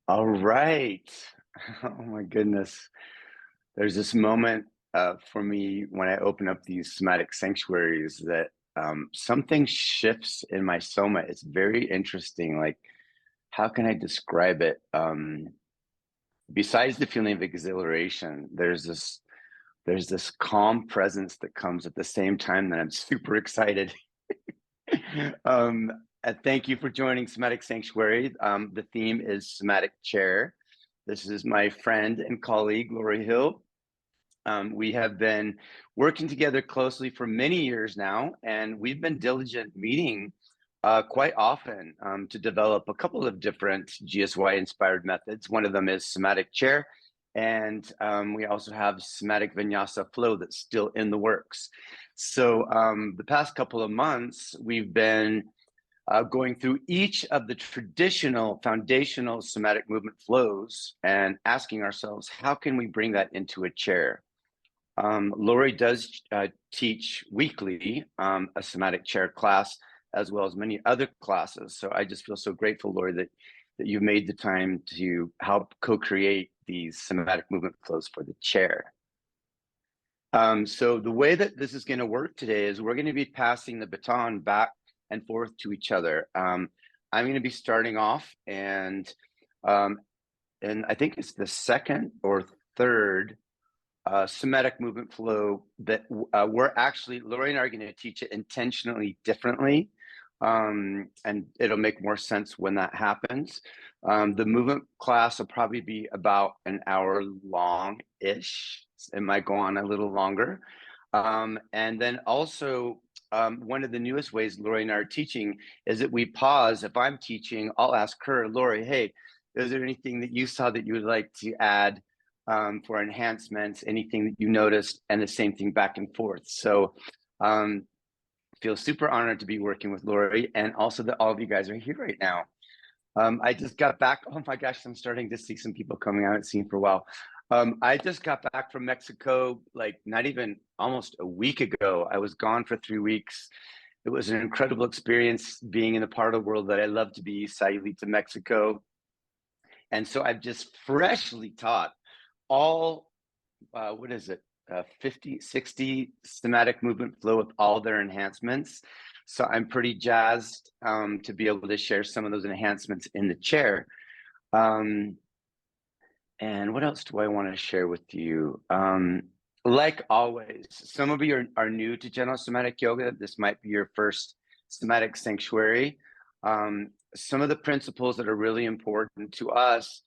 All right. Oh my goodness. There's this moment for me when I open up these somatic sanctuaries that something shifts in my soma. It's very interesting. Like, how can I describe it? Besides the feeling of exhilaration, there's this calm presence that comes at the same time that I'm super excited. Thank you for joining Somatic Sanctuary. The theme is Somatic Chair. This is my friend and colleague, Lori Hill. We have been working together closely for many years now, and we've been diligent meeting quite often to develop a couple of different GSY-inspired methods. One of them is Somatic Chair, and we also have Somatic Vinyasa Flow that's still in the works. So the past couple of months, we've been going through each of the traditional foundational somatic movement flows and asking ourselves, how can we bring that into a chair? Lori does teach weekly a somatic chair class, as well as many other classes. So I just feel so grateful, Lori, that you made the time to help co-create these somatic movement flows for the chair. So the way that this is going to work today is we're going to be passing the baton back and forth to each other. I'm going to be starting off, and I think it's the second or third somatic movement flow that we're actually, Lori and I are going to teach it intentionally differently, and it'll make more sense when that happens. The movement class will probably be about an hour long-ish. It might go on a little longer. And then also, one of the newest ways Lori and I are teaching is that we pause. If I'm teaching, I'll ask her, Lori, hey, is there anything that you saw that you would like to add for enhancements, anything that you noticed, and the same thing back and forth. So feel super honored to be working with Lori, and also that all of you guys are here right now. I just got back. Oh my gosh, I'm starting to see some people coming out. I haven't seen for a while. I just got back from Mexico, like not even almost a week ago. I was gone for 3 weeks. It was an incredible experience being in the part of the world that I love to be, Sayulita, Mexico. And so I've just freshly taught all, what is it, 50, 60 somatic movement flow with all their enhancements. So I'm pretty jazzed to be able to share some of those enhancements in the chair. And what else do I want to share with you? Like always, some of you are new to Gentle Somatic Yoga. This might be your first Somatic Sanctuary. Some of the principles that are really important to us,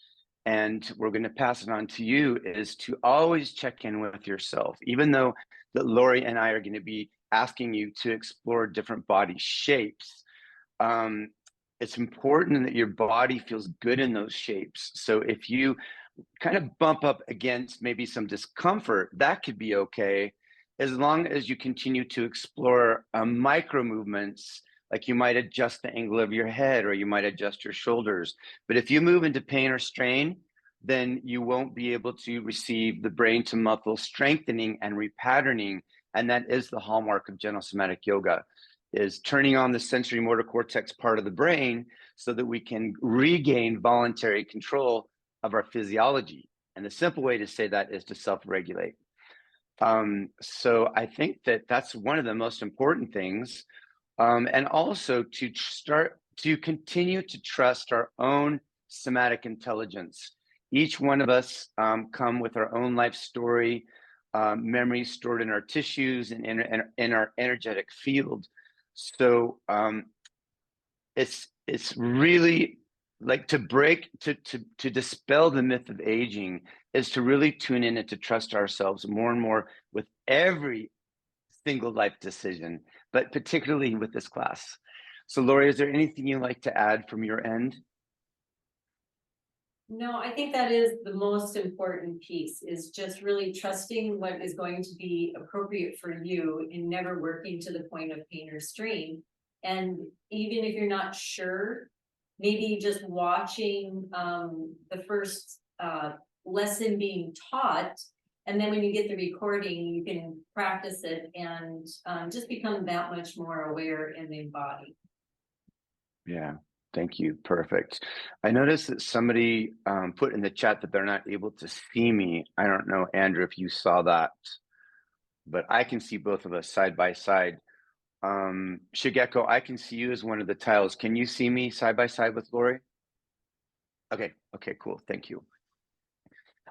and we're going to pass it on to you, is to always check in with yourself. Even though that Lori and I are going to be asking you to explore different body shapes, it's important that your body feels good in those shapes. So if you kind of bump up against maybe some discomfort, that could be okay, as long as you continue to explore micro movements, like you might adjust the angle of your head or you might adjust your shoulders. But if you move into pain or strain, then you won't be able to receive the brain to muscle strengthening and repatterning. And that is the hallmark of Gentle Somatic Yoga, is turning on the sensory motor cortex part of the brain so that we can regain voluntary control of our physiology. And the simple way to say that is to self-regulate. So I think that that's one of the most important things. And also to start to continue to trust our own somatic intelligence. Each one of us come with our own life story, memories stored in our tissues and in our energetic field. So it's really like to dispel the myth of aging is to really tune in and to trust ourselves more and more with every single life decision, but particularly with this class. So Lori, is there anything you'd like to add from your end? No, I think that is the most important piece, is just really trusting what is going to be appropriate for you and never working to the point of pain or strain. And even if you're not sure, maybe just watching the first lesson being taught, and then when you get the recording, you can practice it and just become that much more aware and embodied. Yeah. Thank you. Perfect. I noticed that somebody put in the chat that they're not able to see me. I don't know, Andrew, if you saw that, but I can see both of us side by side. Shigeko, I can see you as one of the tiles. Can you see me side by side with Lori? Okay. Okay, cool. Thank you.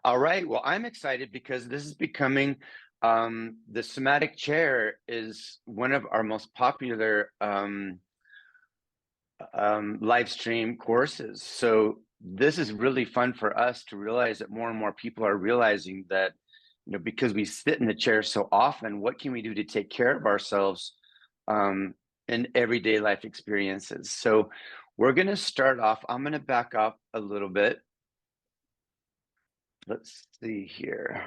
All right. Well, I'm excited because this is becoming the Somatic Chair is one of our most popular live stream courses. So this is really fun for us to realize that more and more people are realizing that, you know, because we sit in the chair so often, what can we do to take care of ourselves in everyday life experiences? So we're going to start off. I'm going to back up a little bit. Let's see here.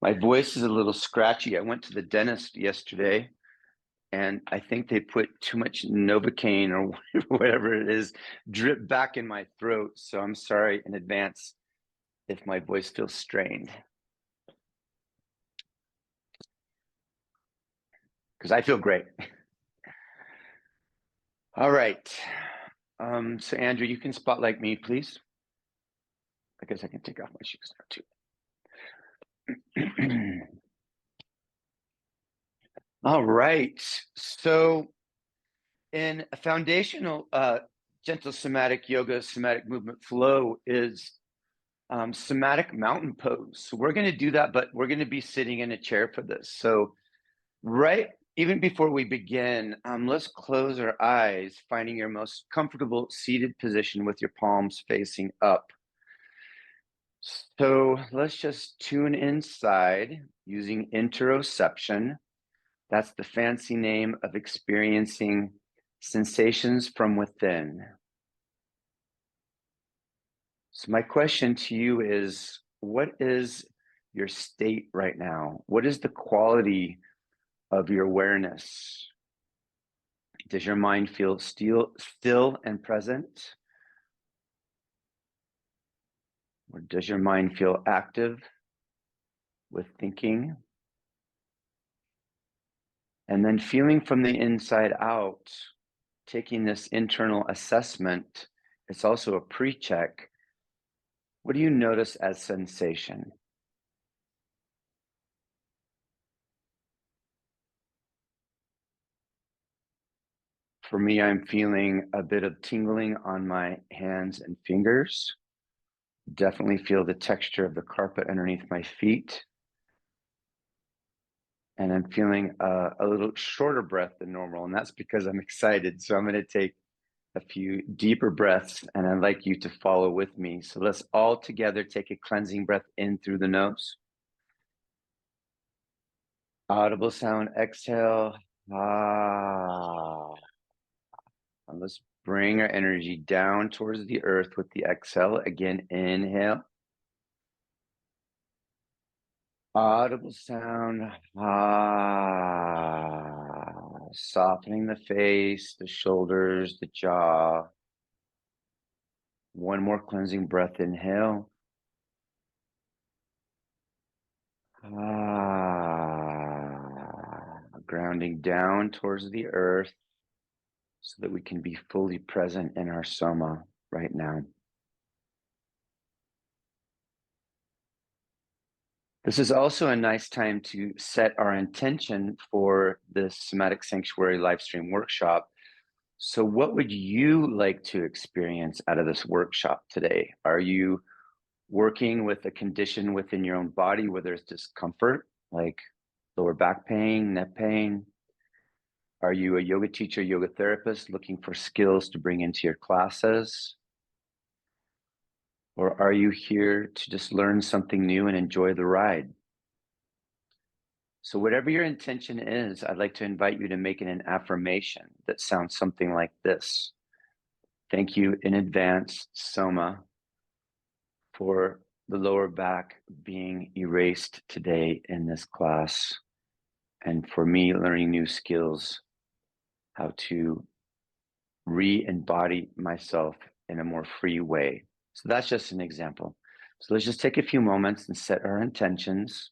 My voice is a little scratchy. I went to the dentist yesterday, and I think they put too much Novocaine or whatever it is, drip back in my throat. So I'm sorry in advance if my voice feels strained. Because I feel great. All right. So Andrew, you can spotlight me, please. I guess I can take off my shoes now too. All right. So in a foundational Gentle Somatic Yoga, Somatic Movement Flow is somatic mountain pose. So we're going to do that, but we're going to be sitting in a chair for this. So even before we begin, let's close our eyes, finding your most comfortable seated position with your palms facing up. So let's just tune inside using interoception. That's the fancy name of experiencing sensations from within. So my question to you is, what is your state right now? What is the quality of your awareness? Does your mind feel still and present? Or does your mind feel active with thinking? And then feeling from the inside out, taking this internal assessment, it's also a pre-check. What do you notice as sensation? For me, I'm feeling a bit of tingling on my hands and fingers. Definitely feel the texture of the carpet underneath my feet. And I'm feeling a little shorter breath than normal, and that's because I'm excited. So I'm going to take a few deeper breaths, and I'd like you to follow with me. So let's all together take a cleansing breath in through the nose. Audible sound, exhale. Ah. And let's bring our energy down towards the earth with the exhale. Again, inhale. Audible sound. Ah. Softening the face, the shoulders, the jaw. One more cleansing breath. Inhale. Grounding down towards the earth so that we can be fully present in our soma right now. This is also a nice time to set our intention for this Somatic Sanctuary live stream workshop. So what would you like to experience out of this workshop today? Are you working with a condition within your own body where there's discomfort, like lower back pain, neck pain? Are you a yoga teacher, yoga therapist looking for skills to bring into your classes? Or are you here to just learn something new and enjoy the ride? So whatever your intention is, I'd like to invite you to make it an affirmation that sounds something like this. Thank you in advance, Soma, for the lower back being erased today in this class, and for me learning new skills, how to re-embody myself in a more free way. So that's just an example. So let's just take a few moments and set our intentions.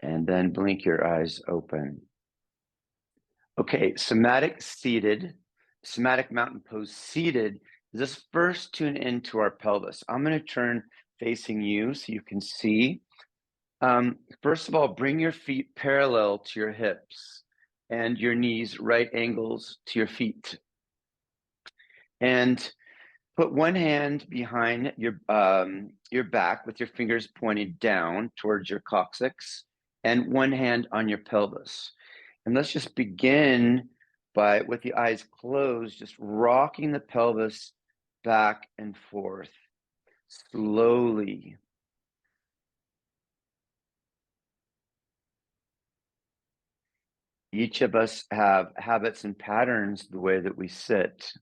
And then blink your eyes open. Okay, somatic seated, somatic mountain pose seated. Let's first tune into our pelvis. I'm going to turn facing you so you can see. First of all, bring your feet parallel to your hips and your knees right angles to your feet. And put one hand behind your back with your fingers pointed down towards your coccyx and one hand on your pelvis. And let's just begin by, with the eyes closed, just rocking the pelvis back and forth slowly. Each of us have habits and patterns the way that we sit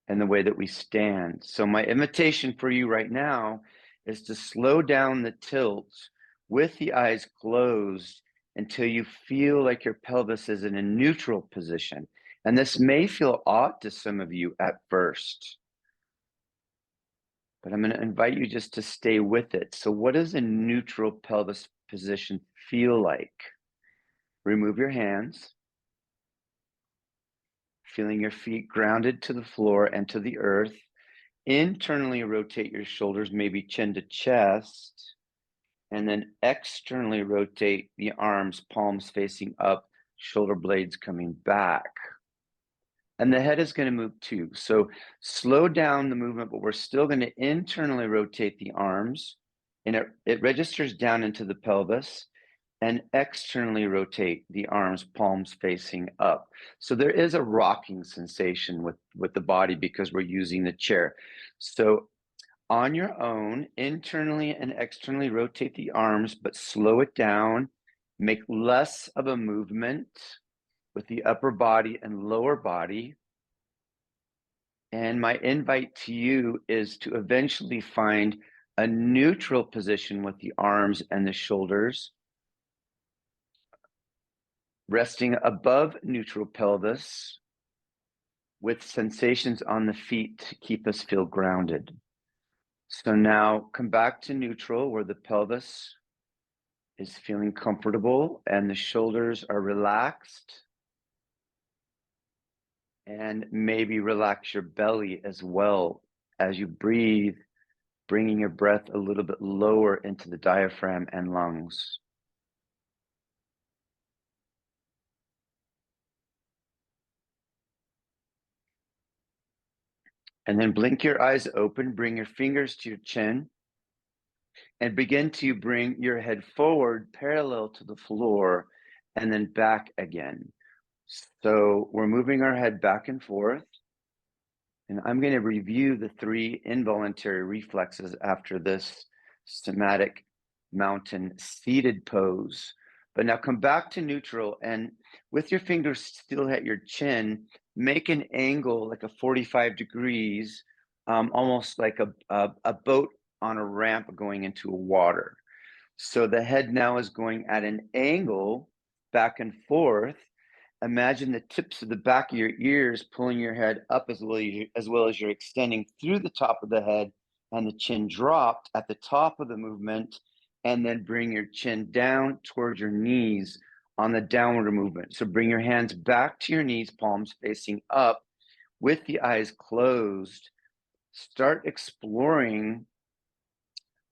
and the way that we stand. So my invitation for you right now is to slow down the tilt with the eyes closed until you feel like your pelvis is in a neutral position. And this may feel odd to some of you at first, but I'm going to invite you just to stay with it. So what does a neutral pelvis position feel like? Remove your hands, feeling your feet grounded to the floor and to the earth. Internally rotate your shoulders, maybe chin to chest, and then externally rotate the arms, palms facing up, shoulder blades coming back. And the head is going to move too. So slow down the movement, but we're still going to internally rotate the arms, and it registers down into the pelvis, and externally rotate the arms, palms facing up. So there is a rocking sensation with the body because we're using the chair. So on your own, internally and externally rotate the arms, but slow it down, make less of a movement with the upper body and lower body. And my invite to you is to eventually find a neutral position with the arms and the shoulders, resting above neutral pelvis with sensations on the feet to keep us feel grounded. So now come back to neutral where the pelvis is feeling comfortable and the shoulders are relaxed. And maybe relax your belly as well as you breathe, bringing your breath a little bit lower into the diaphragm and lungs. And then blink your eyes open, bring your fingers to your chin, and begin to bring your head forward parallel to the floor and then back again. So we're moving our head back and forth. And I'm going to review the 3 involuntary reflexes after this somatic mountain seated pose. But now come back to neutral, and with your fingers still at your chin, make an angle like a 45 degrees, almost like a boat on a ramp going into water. So the head now is going at an angle back and forth. Imagine the tips of the back of your ears pulling your head up as well as you're extending through the top of the head, and the chin dropped at the top of the movement, and then bring your chin down towards your knees on the downward movement. So bring your hands back to your knees, palms facing up with the eyes closed. Start exploring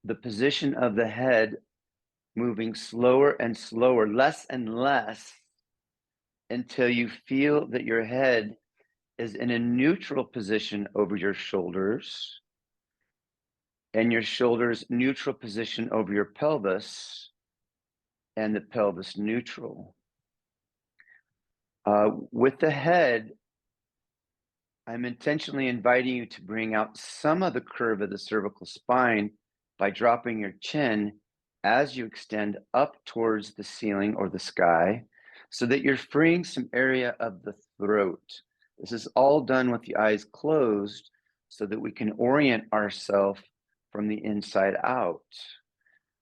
the position of the head, moving slower and slower, less and less, until you feel that your head is in a neutral position over your shoulders, and your shoulders neutral position over your pelvis, and the pelvis neutral. With the head, I'm intentionally inviting you to bring out some of the curve of the cervical spine by dropping your chin as you extend up towards the ceiling or the sky, so that you're freeing some area of the throat. This is all done with the eyes closed so that we can orient ourselves from the inside out.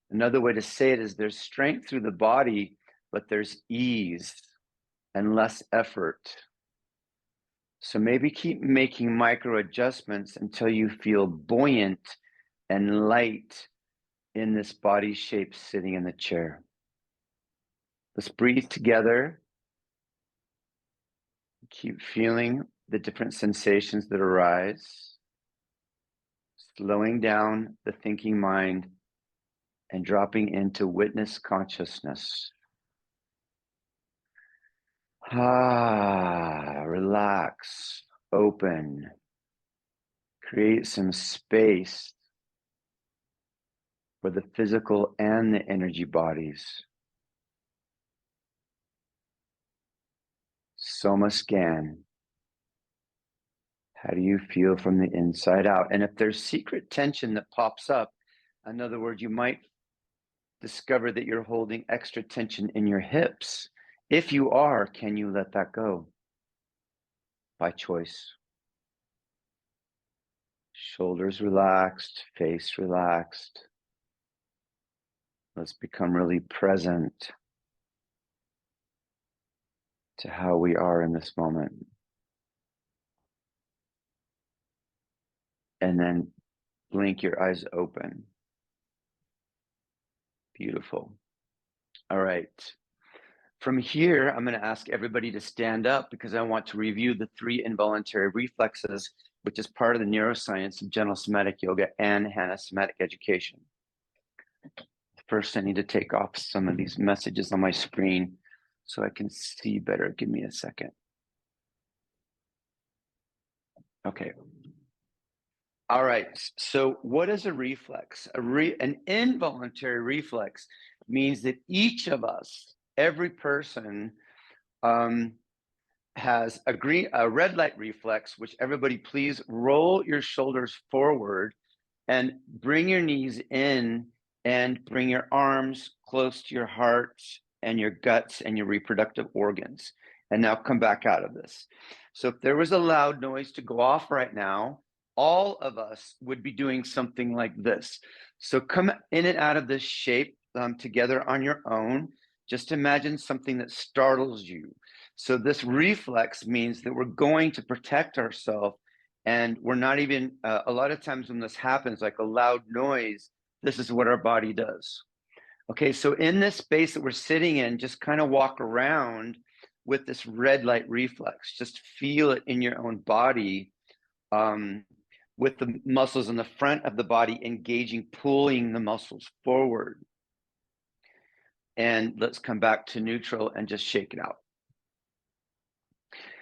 Another way to say it is there's strength through the body, but there's ease and less effort. So maybe keep making micro adjustments until you feel buoyant and light in this body shape sitting in the chair. Let's breathe together. Keep feeling the different sensations that arise, slowing down the thinking mind and dropping into witness consciousness. Relax, open, create some space for the physical and the energy bodies. Soma scan. How do you feel from the inside out? And if there's secret tension that pops up, in other words, you might discover that you're holding extra tension in your hips. If you are, can you let that go? By choice. Shoulders relaxed, face relaxed. Let's become really present to how we are in this moment. And then blink your eyes open. Beautiful. All right. From here, I'm going to ask everybody to stand up because I want to review the 3 involuntary reflexes, which is part of the neuroscience of Gentle Somatic Yoga and Hannah Somatic Education. First, I need to take off some of these messages on my screen so I can see better. Give me a second. Okay. All right. So what is a reflex? An involuntary reflex means that each of us, every person, has a red light reflex, which everybody please roll your shoulders forward and bring your knees in and bring your arms close to your heart and your guts and your reproductive organs. And now come back out of this. So if there was a loud noise to go off right now, all of us would be doing something like this. So come in and out of this shape together on your own. Just imagine something that startles you. So this reflex means that we're going to protect ourselves, and we're not even, a lot of times when this happens, like a loud noise, this is what our body does. Okay, so in this space that we're sitting in, just kind of walk around with this red light reflex. Just feel it in your own body, with the muscles in the front of the body engaging, pulling the muscles forward. And let's come back to neutral and just shake it out.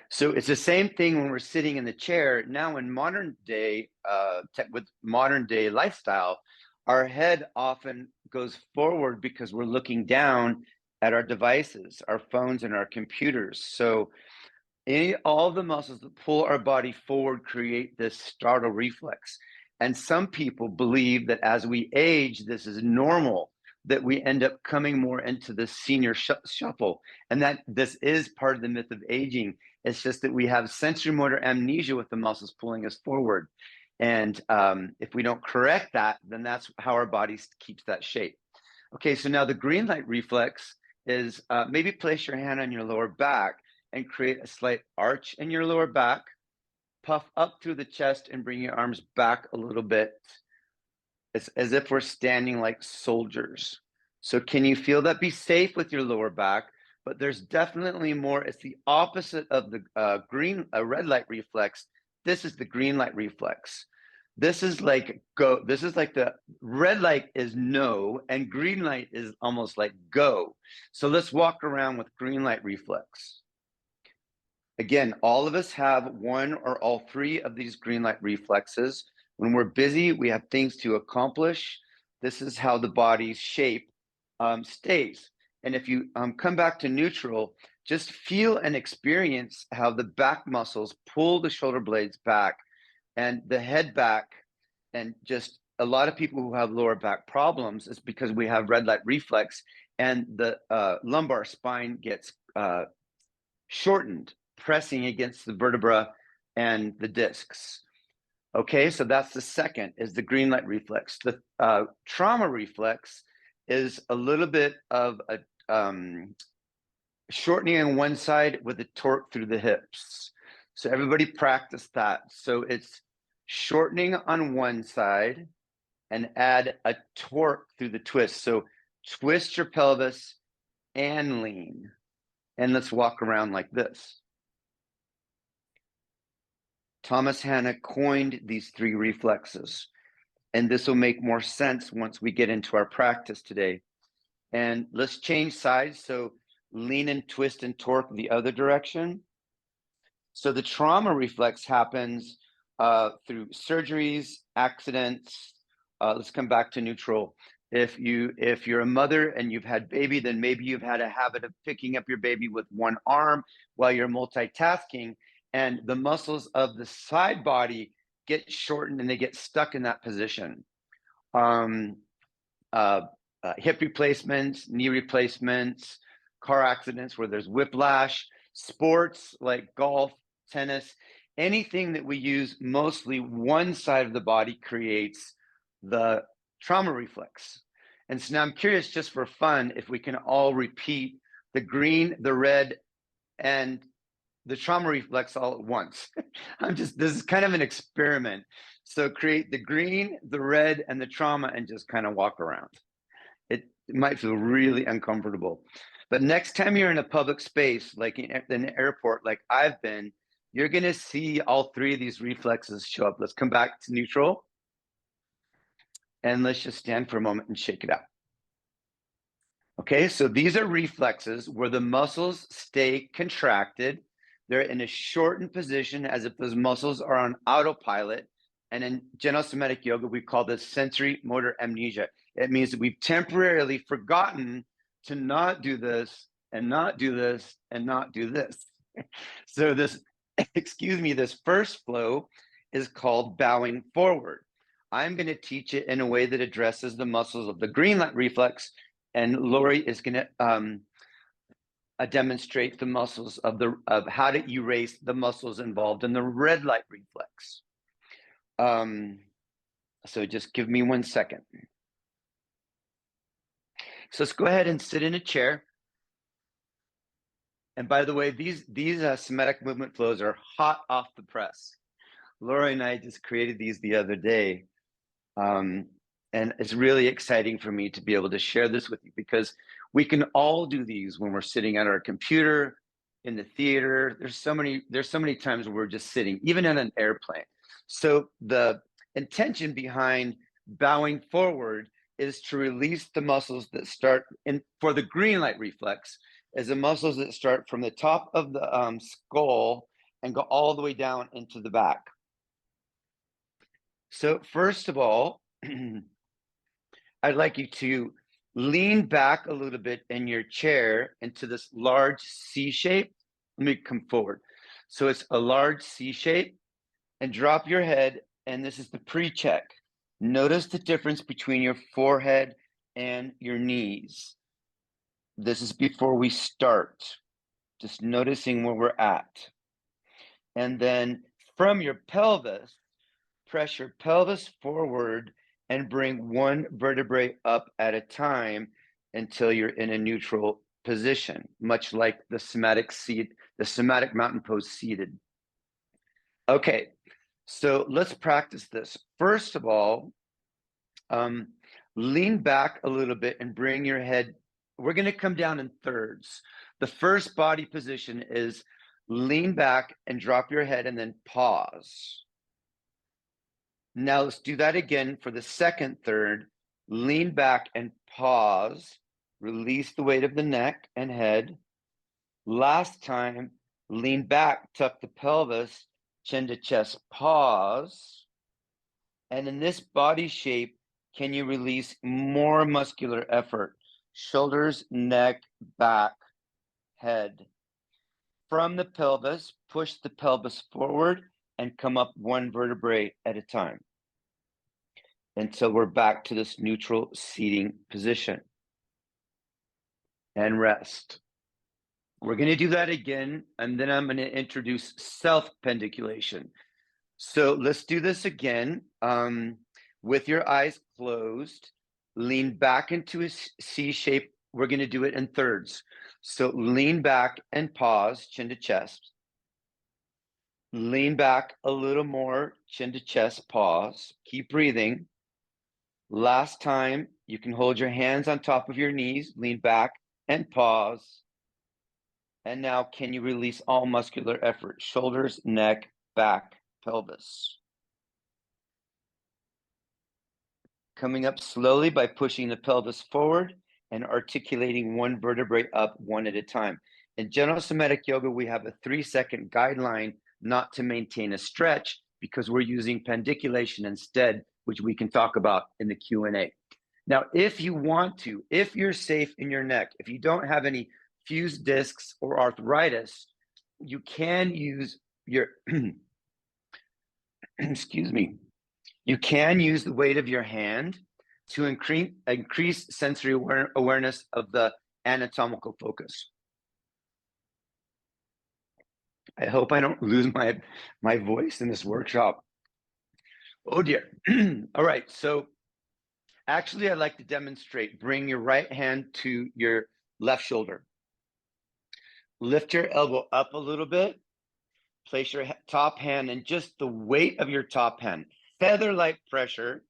So it's the same thing when we're sitting in the chair. Now in modern day, with modern day lifestyle, our head often goes forward because we're looking down at our devices, our phones and our computers. So all the muscles that pull our body forward create this startle reflex. And some people believe that as we age, this is normal, that we end up coming more into the senior shuffle, and that this is part of the myth of aging. It's just that we have sensory motor amnesia with the muscles pulling us forward. And if we don't correct that, then that's how our body keeps that shape. Okay, so now the green light reflex is maybe place your hand on your lower back and create a slight arch in your lower back. Puff up through the chest and bring your arms back a little bit. It's as if we're standing like soldiers. So can you feel that? Be safe with your lower back, but there's definitely more. It's the opposite of the red light reflex. This is the green light reflex. This is like go. This is like the red light is no, and green light is almost like go. So let's walk around with green light reflex. Again, all of us have one or all 3 of these green light reflexes. When we're busy, we have things to accomplish. This is how the body's shape stays. And if you come back to neutral, just feel and experience how the back muscles pull the shoulder blades back and the head back. And just a lot of people who have lower back problems is because we have red light reflex, and the lumbar spine gets shortened, pressing against the vertebra and the discs. Okay, so that's the second, is the green light reflex. The trauma reflex is a little bit of a shortening on one side with a torque through the hips. So everybody practice that. So it's shortening on one side and add a torque through the twist. So twist your pelvis and lean. And let's walk around like this. Thomas Hanna coined these 3 reflexes, and this will make more sense once we get into our practice today. And let's change sides. So lean and twist and torque the other direction. So the trauma reflex happens through surgeries, accidents. Let's come back to neutral. If you're a mother and you've had baby, then maybe you've had a habit of picking up your baby with one arm while you're multitasking, and the muscles of the side body get shortened and they get stuck in that position. Hip replacements, knee replacements, car accidents where there's whiplash, sports like golf, tennis, anything that we use mostly one side of the body creates the trauma reflex. And so now I'm curious, just for fun, if we can all repeat the green, the red, and the trauma reflex all at once. This is kind of an experiment. So create the green, the red, and the trauma and just kind of walk around. It might feel really uncomfortable. But next time you're in a public space, like in an airport, like I've been, you're going to see all 3 of these reflexes show up. Let's come back to neutral. And let's just stand for a moment and shake it out. Okay, so these are reflexes where the muscles stay contracted. They're in a shortened position as if those muscles are on autopilot. And in Gentle Somatic Yoga, we call this sensory motor amnesia. It means that we've temporarily forgotten to not do this and not do this and not do this. So this, excuse me, this first flow is called bowing forward. I'm going to teach it in a way that addresses the muscles of the green light reflex, and Lori is going to demonstrate the muscles of how to erase the muscles involved in the red light reflex. So just give me 1 second. So let's go ahead and sit in a chair. And by the way, these somatic movement flows are hot off the press. Laura and I just created these the other day. And it's really exciting for me to be able to share this with you, because we can all do these when we're sitting at our computer, in the theater. There's so many times where we're just sitting, even in an airplane. So the intention behind bowing forward is to release the muscles that start in, for the green light reflex, is the muscles that start from the top of the skull and go all the way down into the back. So first of all, I'd like you to lean back a little bit in your chair into this large C shape. Let me come forward. So it's a large C shape, and drop your head. And this is the pre-check. Notice the difference between your forehead and your knees. This is before we start, just noticing where we're at. And then from your pelvis, press your pelvis forward and bring 1 vertebrae up at a time until you're in a neutral position, much like the somatic mountain pose seated. Okay, so let's practice this. First of all, lean back a little bit and bring your head. We're going to come down in thirds. The first body position is lean back and drop your head and then pause. Now let's do that again for the second third. Lean back and pause. Release the weight of the neck and head. Last time, lean back, tuck the pelvis, chin to chest, pause. And in this body shape, can you release more muscular effort? Shoulders, neck, back, head. From the pelvis, push the pelvis forward and come up 1 vertebrae at a time until we're back to this neutral seating position. And rest. We're going to do that again, and then I'm going to introduce self-pendiculation. So let's do this again. With your eyes closed, lean back into a C shape. We're going to do it in thirds. So lean back and pause, chin to chest. Lean back a little more, chin to chest, pause. Keep breathing. Last time, you can hold your hands on top of your knees, lean back and pause. And now, can you release all muscular effort? Shoulders, neck, back, pelvis. Coming up slowly by pushing the pelvis forward and articulating one vertebrae up one at a time. In Gentle Somatic Yoga, we have a 3-second guideline not to maintain a stretch because we're using pendiculation instead, which we can talk about in the Q&A. Now, if you want to, if you're safe in your neck, if you don't have any fused discs or arthritis, you can use your, excuse me, you can use the weight of your hand to increase sensory awareness of the anatomical focus. I hope I don't lose my voice in this workshop. Oh dear. All right, so actually I'd like to demonstrate. Bring your right hand to your left shoulder. Lift your elbow up a little bit. Place your top hand and just the weight of your top hand. Feather-like pressure.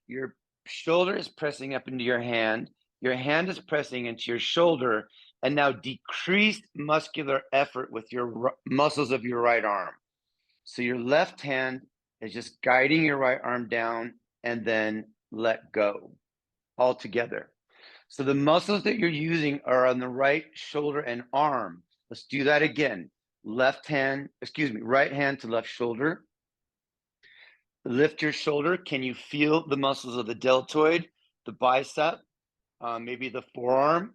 Your shoulder is pressing up into your hand is pressing into your shoulder, and now decrease muscular effort with your muscles of your right arm. So your left hand is just guiding your right arm down and then let go altogether. So the muscles that you're using are on the right shoulder and arm. Let's do that again. Right hand to left shoulder. Lift your shoulder. Can you feel the muscles of the deltoid, the bicep, maybe the forearm?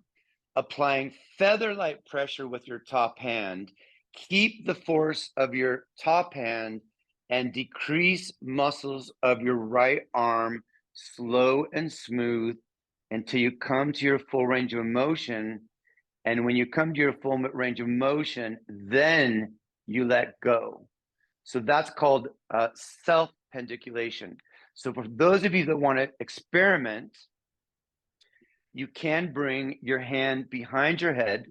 Applying feather-like pressure with your top hand. Keep the force of your top hand and decrease muscles of your right arm, slow and smooth, until you come to your full range of motion. And when you come to your full range of motion, then you let go. So that's called self-pendiculation. So for those of you that want to experiment, you can bring your hand behind your head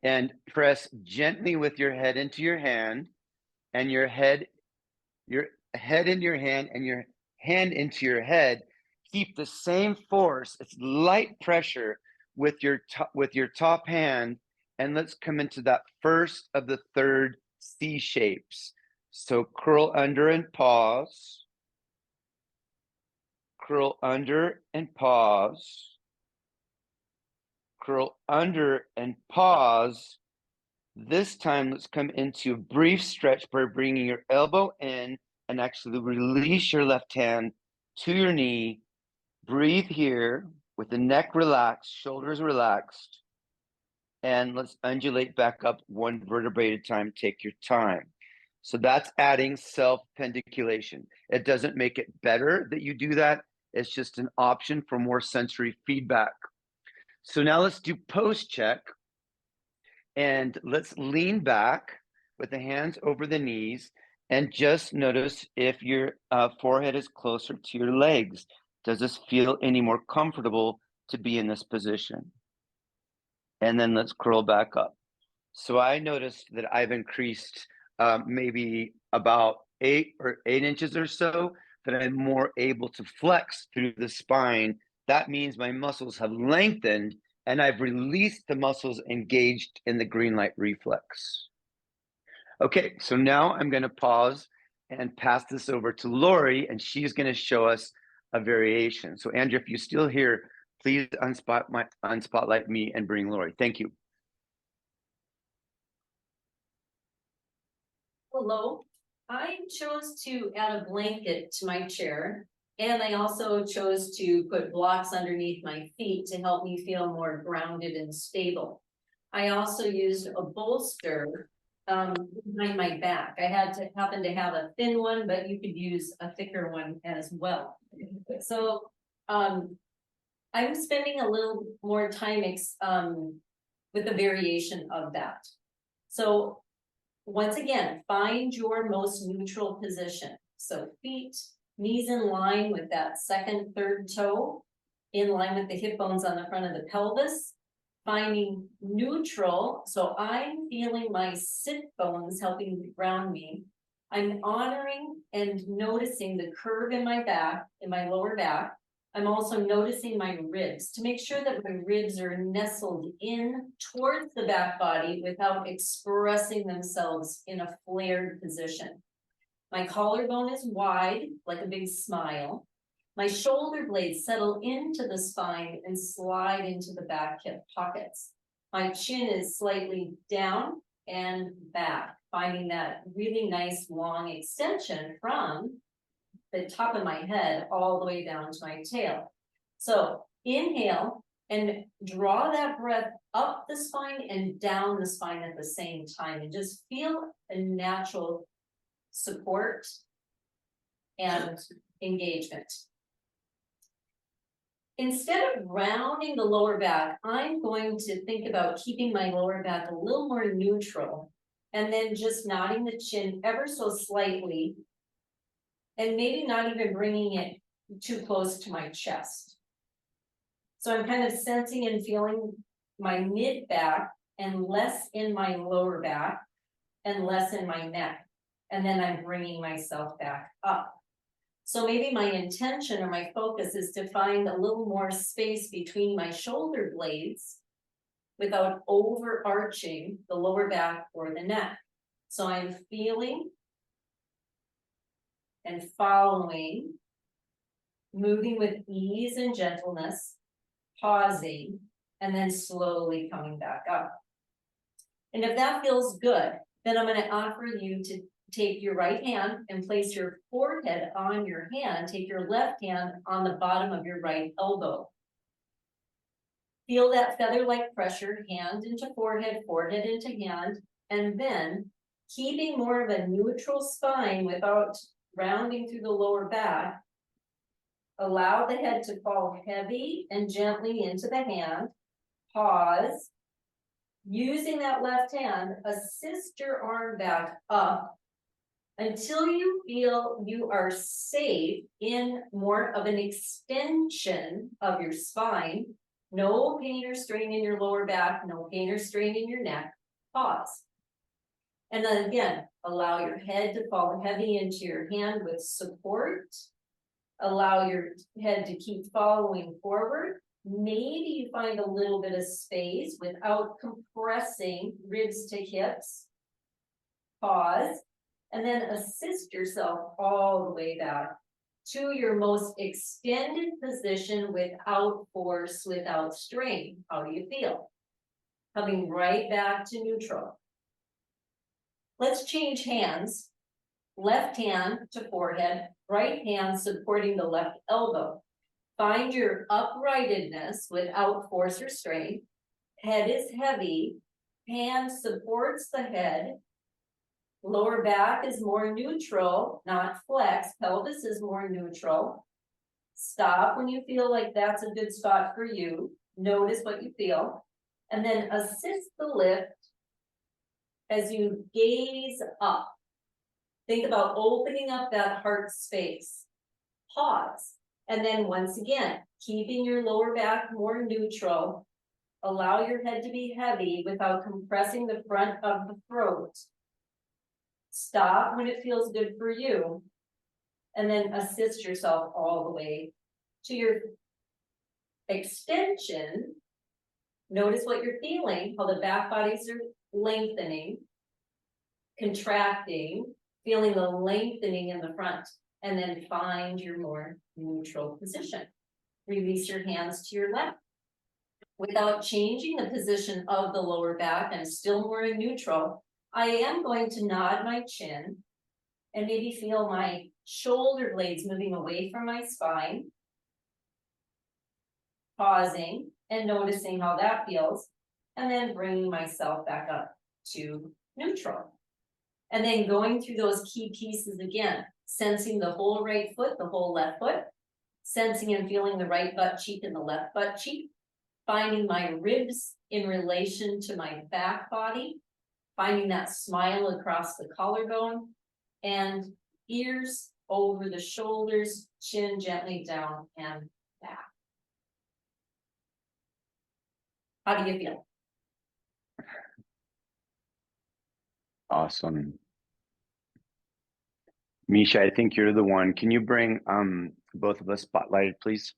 and press gently with your head into your hand, and your head into your hand, and your hand into your head. Keep the same force. It's light pressure with your top hand, and let's come into that first of the third C shapes. So curl under and pause. Curl under and pause. Curl under and pause. This time, let's come into a brief stretch by bringing your elbow in and actually release your left hand to your knee. Breathe here with the neck relaxed, shoulders relaxed. And let's undulate back up one vertebrae at a time. Take your time. So that's adding self-pendiculation. It doesn't make it better that you do that. It's just an option for more sensory feedback. So now let's do post check. And let's lean back with the hands over the knees and just notice if your forehead is closer to your legs. Does this feel any more comfortable to be in this position? And then let's curl back up. So I noticed that I've increased maybe about 8 inches or so, that I'm more able to flex through the spine. That means my muscles have lengthened and I've released the muscles engaged in the green light reflex. Okay, so now I'm going to pause and pass this over to Lori, and she's going to show us a variation. So Andrew, if you're still here, please unspotlight me and bring Lori. Thank you. Hello, I chose to add a blanket to my chair, and I also chose to put blocks underneath my feet to help me feel more grounded and stable. I also used a bolster behind my back. I happen to have a thin one, but you could use a thicker one as well. So I'm spending a little more time with the variation of that. So once again, find your most neutral position. So feet, knees in line with that second, third toe, in line with the hip bones on the front of the pelvis. Finding neutral, so I'm feeling my sit bones helping ground me. I'm honoring and noticing the curve in my back, in my lower back. I'm also noticing my ribs to make sure that my ribs are nestled in towards the back body without expressing themselves in a flared position. My collarbone is wide, like a big smile. My shoulder blades settle into the spine and slide into the back hip pockets. My chin is slightly down and back, finding that really nice long extension from the top of my head all the way down to my tail. So inhale and draw that breath up the spine and down the spine at the same time, and just feel a natural support and engagement. Instead of rounding the lower back, I'm going to think about keeping my lower back a little more neutral, and then just nodding the chin ever so slightly, and maybe not even bringing it too close to my chest. So I'm kind of sensing and feeling my mid back and less in my lower back and less in my neck. And then I'm bringing myself back up. So maybe my intention or my focus is to find a little more space between my shoulder blades without overarching the lower back or the neck. So I'm feeling and following, moving with ease and gentleness, pausing, and then slowly coming back up. And if that feels good, then I'm going to offer you to take your right hand and place your forehead on your hand. Take your left hand on the bottom of your right elbow. Feel that feather-like pressure, hand into forehead, forehead into hand, and then keeping more of a neutral spine without rounding through the lower back. Allow the head to fall heavy and gently into the hand. Pause. Using that left hand, assist your arm back up until you feel you are safe in more of an extension of your spine. No pain or strain in your lower back, no pain or strain in your neck. Pause. And then again, allow your head to fall heavy into your hand with support. Allow your head to keep following forward. Maybe you find a little bit of space without compressing ribs to hips. Pause. And then assist yourself all the way back to your most extended position without force, without strain. How do you feel? Coming right back to neutral. Let's change hands. Left hand to forehead, right hand supporting the left elbow. Find your uprightedness without force or strain. Head is heavy. Hand supports the head. Lower back is more neutral, not flex. Pelvis is more neutral. Stop when you feel like that's a good spot for you. Notice what you feel. And then assist the lift as you gaze up. Think about opening up that heart space. Pause. And then once again, keeping your lower back more neutral. Allow your head to be heavy without compressing the front of the throat. Stop when it feels good for you. And then assist yourself all the way to your extension. Notice what you're feeling, how the back bodies are lengthening, contracting, feeling the lengthening in the front, and then find your more neutral position. Release your hands to your left. Without changing the position of the lower back and still more in neutral, I am going to nod my chin and maybe feel my shoulder blades moving away from my spine. Pausing and noticing how that feels, and then bringing myself back up to neutral. And then going through those key pieces again, sensing the whole right foot, the whole left foot, sensing and feeling the right butt cheek and the left butt cheek, finding my ribs in relation to my back body, finding that smile across the collarbone, and ears over the shoulders, chin gently down and back. How do you feel? Awesome. Misha, I think you're the one. Can you bring both of us spotlighted, please?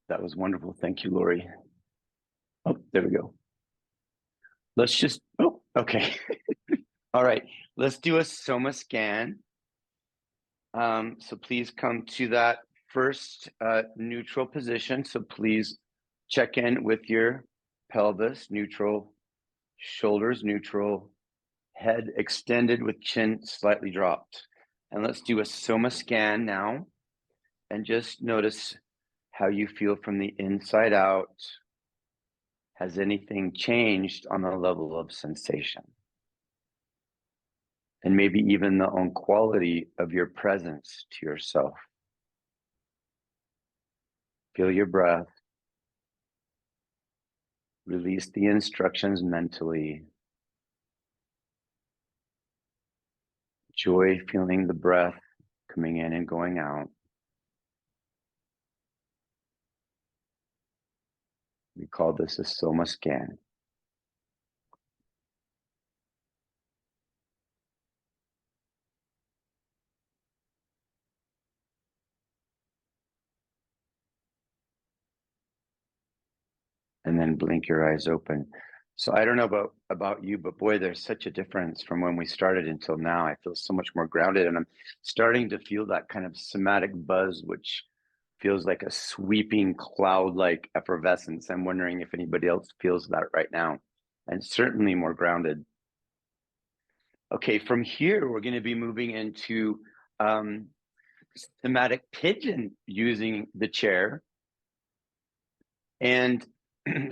That was wonderful. Thank you, Lori. Oh, there we go. Let's just, oh, okay. All right, let's do a Soma scan. So please come to that first neutral position. So please check in with your pelvis, neutral, shoulders neutral, head extended with chin slightly dropped. And let's do a Soma scan now. And just notice how you feel from the inside out. Has anything changed on the level of sensation? And maybe even the own quality of your presence to yourself. Feel your breath. Release the instructions mentally. Enjoy feeling the breath coming in and going out. We call this a Soma scan. And then blink your eyes open. So I don't know about you, but boy, there's such a difference from when we started until now. I feel so much more grounded, and I'm starting to feel that kind of somatic buzz, which feels like a sweeping cloud-like effervescence. I'm wondering if anybody else feels that right now, and certainly more grounded. Okay, from here, we're going to be moving into somatic pigeon using the chair. And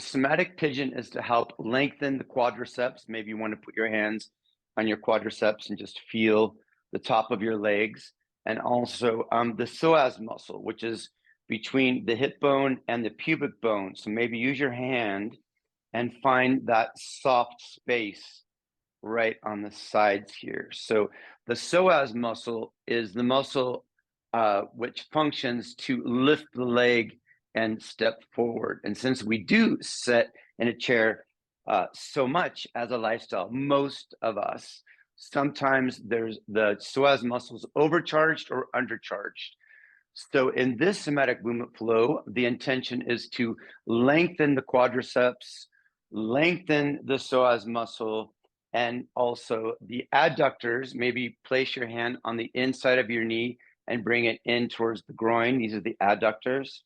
somatic pigeon is to help lengthen the quadriceps. Maybe you want to put your hands on your quadriceps and just feel the top of your legs. And also the psoas muscle, which is between the hip bone and the pubic bone. So maybe use your hand and find that soft space right on the sides here. So the psoas muscle is the muscle which functions to lift the leg and step forward. And since we do sit in a chair so much as a lifestyle, most of us, sometimes there's the psoas muscles overcharged or undercharged. So in this somatic movement flow, the intention is to lengthen the quadriceps, lengthen the psoas muscle, and also the adductors. Maybe place your hand on the inside of your knee and bring it in towards the groin. These are the adductors.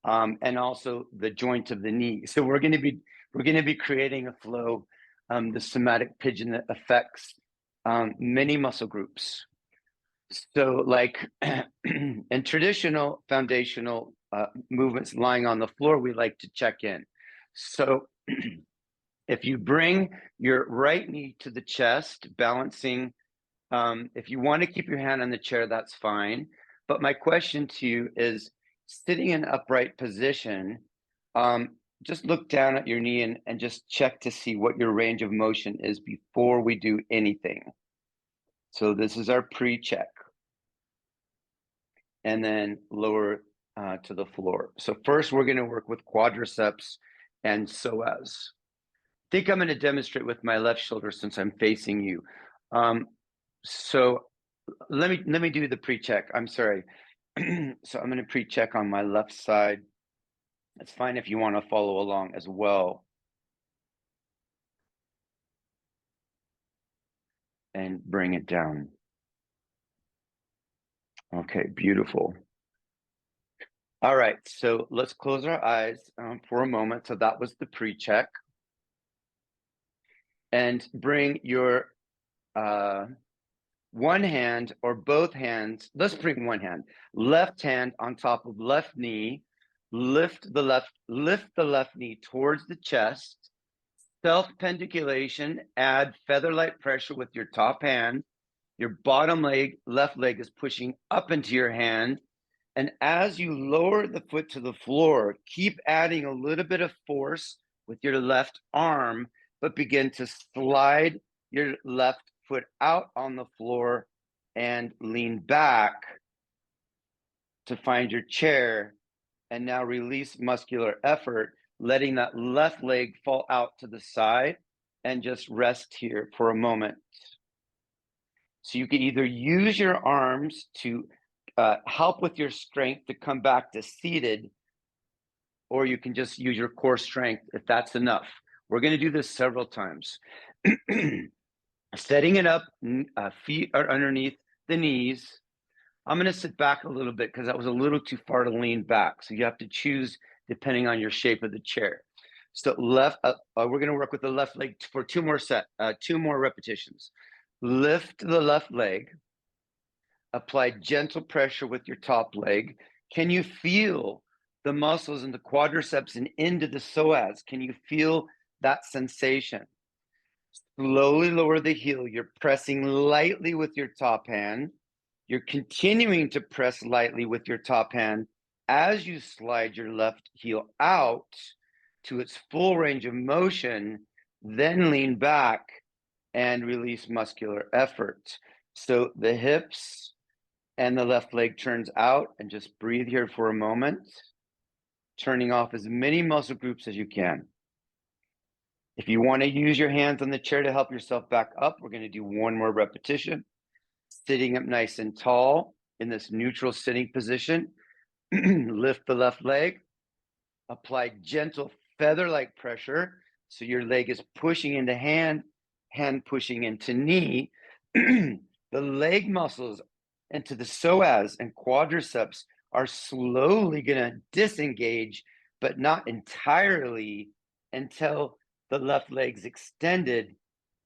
And also the joint of the knee. So we're going to be creating a flow, the somatic pigeon, that affects many muscle groups. So like in traditional foundational movements lying on the floor, we like to check in. So if you bring your right knee to the chest, balancing, if you want to keep your hand on the chair, that's fine. But my question to you is, sitting in upright position, just look down at your knee and just check to see what your range of motion is before we do anything. So this is our pre-check. And then lower to the floor. So first we're going to work with quadriceps and psoas. I think I'm going to demonstrate with my left shoulder since I'm facing you. So let me do the pre-check. I'm sorry. So I'm going to pre-check on my left side. It's fine if you want to follow along as well. And bring it down. Okay, beautiful. All right, so let's close our eyes for a moment. So that was the pre-check. And bring your one hand or both hands. Let's bring one hand. Left hand on top of left knee. Lift the left knee towards the chest. Self-pendiculation. Add feather-like pressure with your top hand. Your bottom leg, left leg, is pushing up into your hand. And as you lower the foot to the floor, keep adding a little bit of force with your left arm, but begin to slide your left foot out on the floor and lean back to find your chair And now release muscular effort, letting that left leg fall out to the side and just rest here for a moment. So you can either use your arms to help with your strength to come back to seated, or you can just use your core strength if that's enough. We're going to do this several times. Setting it up, feet are underneath the knees. I'm going to sit back a little bit because that was a little too far to lean back. So you have to choose depending on your shape of the chair. So we're going to work with the left leg for two more repetitions. Lift the left leg. Apply gentle pressure with your top leg. Can you feel the muscles in the quadriceps and into the psoas? Can you feel that sensation? Slowly lower the heel. You're pressing lightly with your top hand. You're continuing to press lightly with your top hand as you slide your left heel out to its full range of motion, then lean back and release muscular effort. So the hips and the left leg turns out, and just breathe here for a moment, turning off as many muscle groups as you can. If you want to use your hands on the chair to help yourself back up, we're going to do one more repetition. Sitting up nice and tall in this neutral sitting position. Lift the left leg. Apply gentle feather-like pressure. So your leg is pushing into hand, hand pushing into knee. The leg muscles into the psoas and quadriceps are slowly going to disengage, but not entirely until the left leg's extended.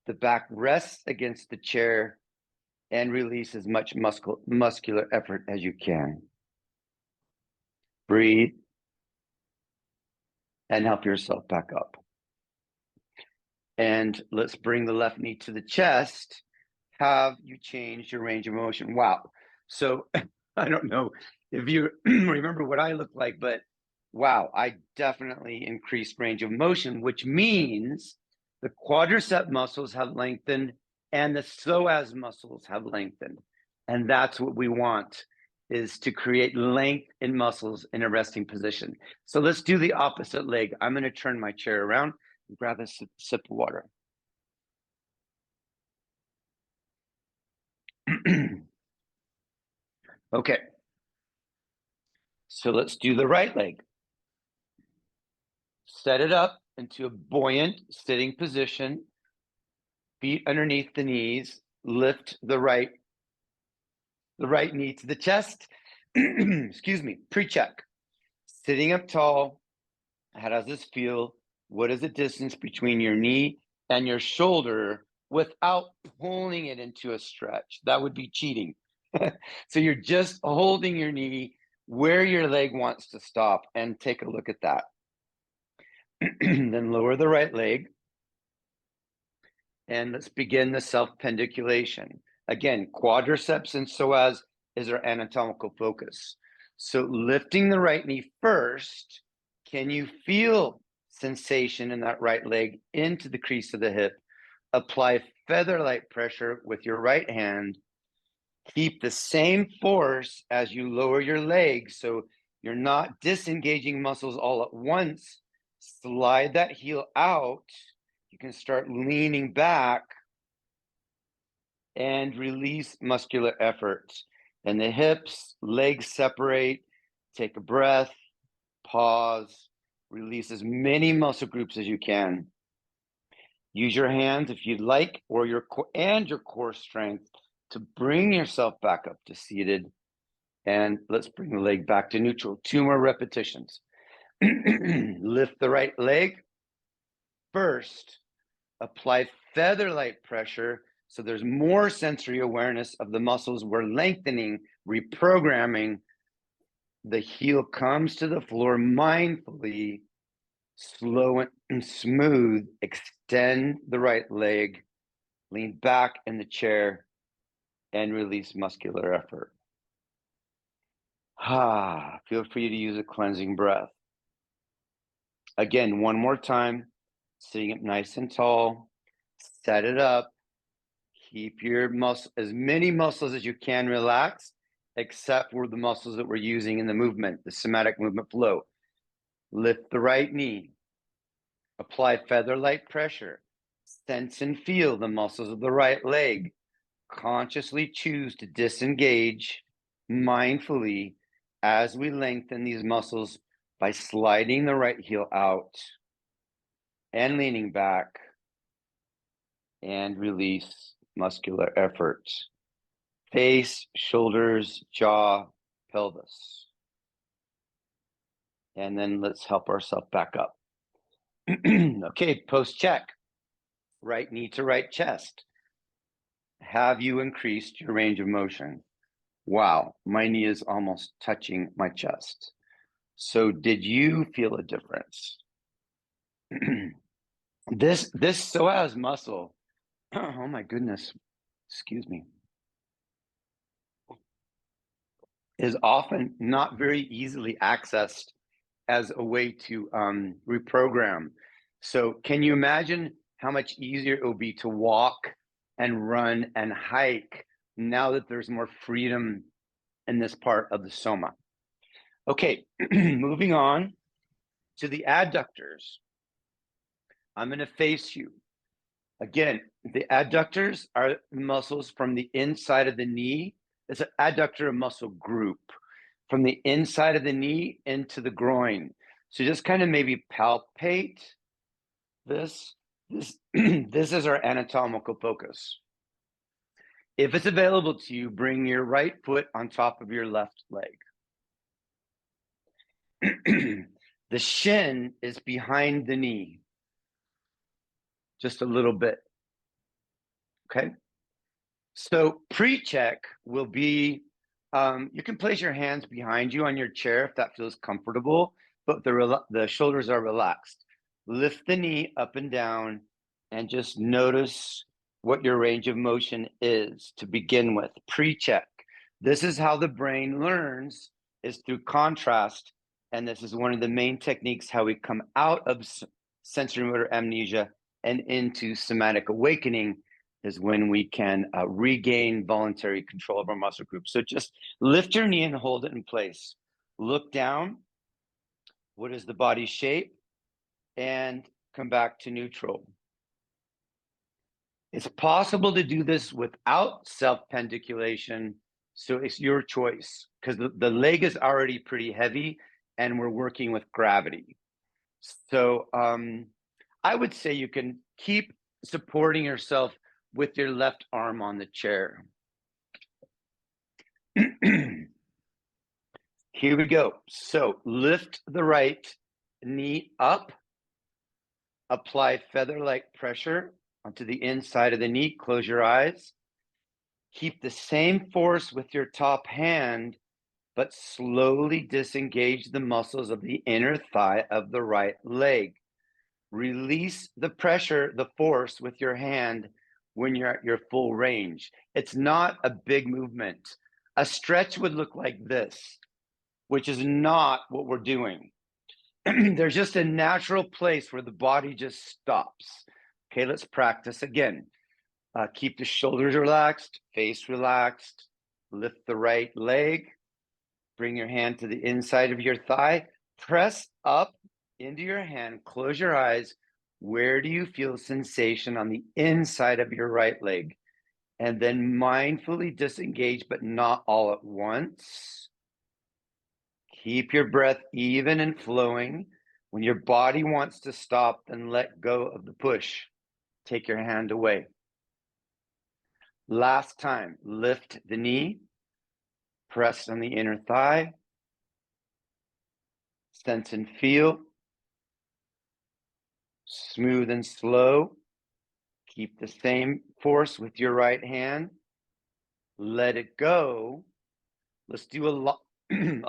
The back rests against the chair and release as much muscular effort as you can. Breathe and help yourself back up. And let's bring the left knee to the chest. Have you changed your range of motion? Wow. So I don't know if you remember what I look like, but wow, I definitely increased range of motion, which means the quadricep muscles have lengthened and the psoas muscles have lengthened. And that's what we want, is to create length in muscles in a resting position. So let's do the opposite leg. I'm going to turn my chair around and grab a sip of water. Okay. So let's do the right leg. Set it up into a buoyant sitting position. Feet underneath the knees. Lift the right knee to the chest. Excuse me. Pre-check. Sitting up tall. How does this feel? What is the distance between your knee and your shoulder without pulling it into a stretch? That would be cheating. So you're just holding your knee where your leg wants to stop, and take a look at that. Then lower the right leg. And let's begin the self-pendiculation. Again, quadriceps and psoas is our anatomical focus. So lifting the right knee first, can you feel sensation in that right leg into the crease of the hip? Apply feather-like pressure with your right hand. Keep the same force as you lower your leg, so you're not disengaging muscles all at once. Slide that heel out. You can start leaning back and release muscular effort. And the hips, legs separate. Take a breath, pause, release as many muscle groups as you can. Use your hands if you'd like, or your core strength to bring yourself back up to seated. And let's bring the leg back to neutral. 2 more repetitions. Lift the right leg. First, apply feather-like pressure so there's more sensory awareness of the muscles we're lengthening, reprogramming. The heel comes to the floor mindfully, slow and smooth. Extend the right leg, lean back in the chair, and release muscular effort. Feel free to use a cleansing breath. Again, one more time, sitting up nice and tall, set it up, keep your as many muscles as you can relaxed, except for the muscles that we're using in the movement, the somatic movement flow. Lift the right knee. Apply feather-light pressure. Sense and feel the muscles of the right leg. Consciously choose to disengage mindfully as we lengthen these muscles by sliding the right heel out and leaning back, and release muscular effort. Face, shoulders, jaw, pelvis. And then let's help ourselves back up. Okay, post check. Right knee to right chest. Have you increased your range of motion? Wow, my knee is almost touching my chest. So did you feel a difference? This psoas muscle, oh my goodness, excuse me, is often not very easily accessed as a way to reprogram. So can you imagine how much easier it will be to walk and run and hike now that there's more freedom in this part of the soma? Okay, moving on to the adductors. I'm going to face you. Again, the adductors are muscles from the inside of the knee. It's an adductor muscle group from the inside of the knee into the groin. So just kind of maybe palpate this. This is our anatomical focus. If it's available to you, bring your right foot on top of your left leg. The shin is behind the knee, just a little bit. Okay. So pre-check will be, you can place your hands behind you on your chair if that feels comfortable, but the shoulders are relaxed. Lift the knee up and down and just notice what your range of motion is to begin with. Pre-check. This is how the brain learns, is through contrast. And this is one of the main techniques how we come out of sensory motor amnesia and into somatic awakening, is when we can regain voluntary control of our muscle group. So just lift your knee and hold it in place. Look down. What is the body shape? And come back to neutral. It's possible to do this without self-pendiculation, so it's your choice, because the leg is already pretty heavy and we're working with gravity. So I would say you can keep supporting yourself with your left arm on the chair. Here we go. So lift the right knee up, apply feather-like pressure onto the inside of the knee, close your eyes. Keep the same force with your top hand, but slowly disengage the muscles of the inner thigh of the right leg. Release the pressure, the force with your hand when you're at your full range. It's not a big movement. A stretch would look like this, which is not what we're doing. There's just a natural place where the body just stops. Okay, let's practice again. Keep the shoulders relaxed, face relaxed. Lift the right leg. Bring your hand to the inside of your thigh. Press up into your hand. Close your eyes. Where do you feel sensation on the inside of your right leg? And then mindfully disengage, but not all at once. Keep your breath even and flowing. When your body wants to stop, then let go of the push. Take your hand away. Last time, lift the knee, press on the inner thigh, sense and feel, smooth and slow. Keep the same force with your right hand. Let it go. Let's do a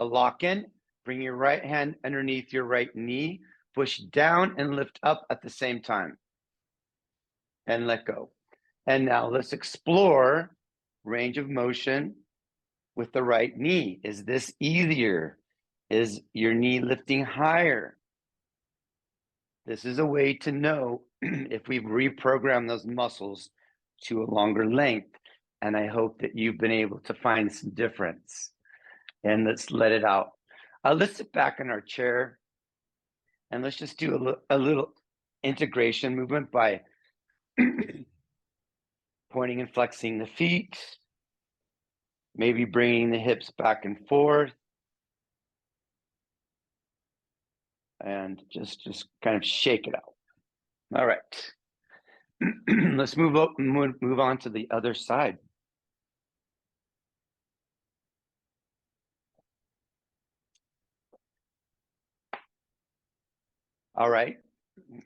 lock-in. Bring your right hand underneath your right knee. Push down and lift up at the same time. And let go. And now let's explore range of motion with the right knee. Is this easier? Is your knee lifting higher? This is a way to know if we've reprogrammed those muscles to a longer length. And I hope that you've been able to find some difference. And let's let it out. Let's sit back in our chair and let's just do a little integration movement by pointing and flexing the feet, maybe bringing the hips back and forth, and just kind of shake it out. All right. Let's move on to the other side. All right.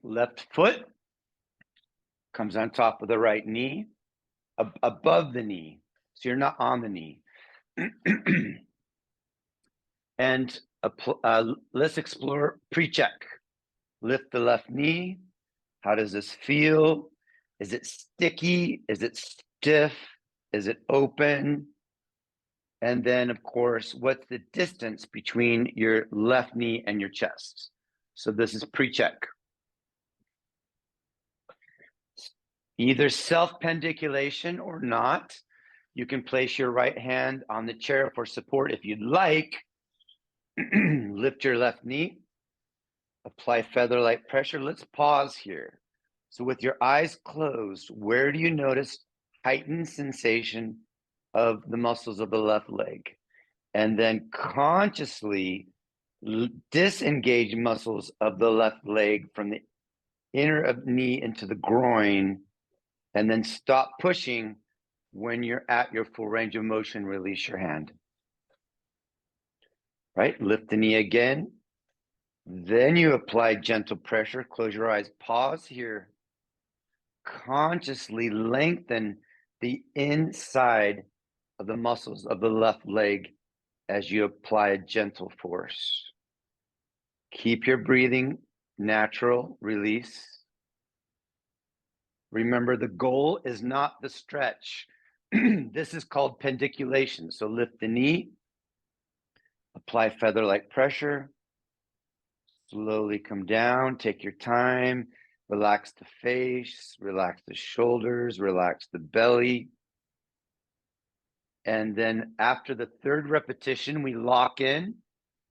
Left foot comes on top of the right knee, above the knee. So you're not on the knee. And let's explore pre-check. Lift the left knee. How does this feel? Is it sticky? Is it stiff? Is it open? And then, of course, what's the distance between your left knee and your chest? So this is pre-check. Either self-pendiculation or not. You can place your right hand on the chair for support if you'd like. Lift your left knee. Apply feather-like pressure. Let's pause here. So with your eyes closed, where do you notice heightened sensation of the muscles of the left leg? And then consciously disengage muscles of the left leg from the inner knee into the groin, and then stop pushing. When you're at your full range of motion, release your hand. Right? Lift the knee again. Then you apply gentle pressure. Close your eyes. Pause here. Consciously lengthen the inside of the muscles of the left leg as you apply a gentle force. Keep your breathing natural. Release. Remember, the goal is not the stretch. This is called pendiculation. So lift the knee, apply feather-like pressure, slowly come down, take your time, relax the face, relax the shoulders, relax the belly. And then after the third repetition, we lock in,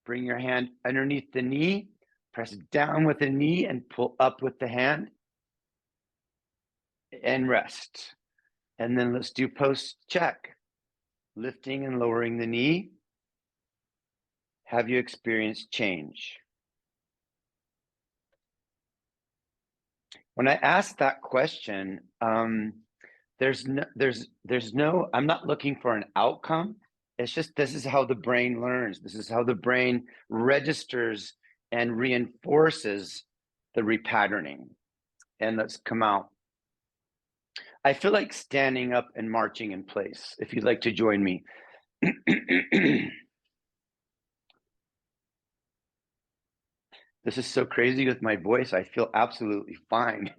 bring your hand underneath the knee, press down with the knee and pull up with the hand and rest. And then let's do post-check. Lifting and lowering the knee. Have you experienced change? When I ask that question, there's no, I'm not looking for an outcome. It's just, this is how the brain learns. This is how the brain registers and reinforces the repatterning. And let's come out. I feel like standing up and marching in place. If you'd like to join me. This is so crazy with my voice. I feel absolutely fine.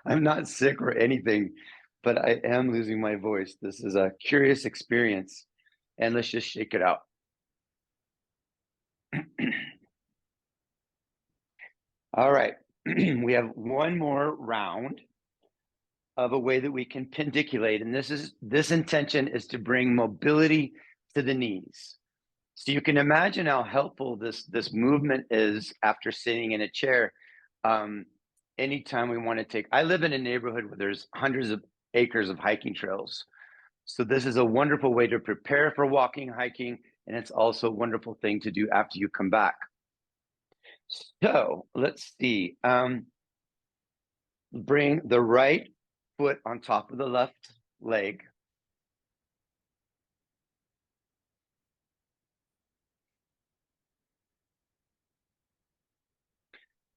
I'm not sick or anything, but I am losing my voice. This is a curious experience, and let's just shake it out. All right, we have one more round of a way that we can pendiculate, and this intention is to bring mobility to the knees. So you can imagine how helpful this movement is after sitting in a chair. Anytime we want to take, I live in a neighborhood where there's hundreds of acres of hiking trails. So this is a wonderful way to prepare for walking, hiking, and it's also a wonderful thing to do after you come back. So let's see. Bring the right foot on top of the left leg.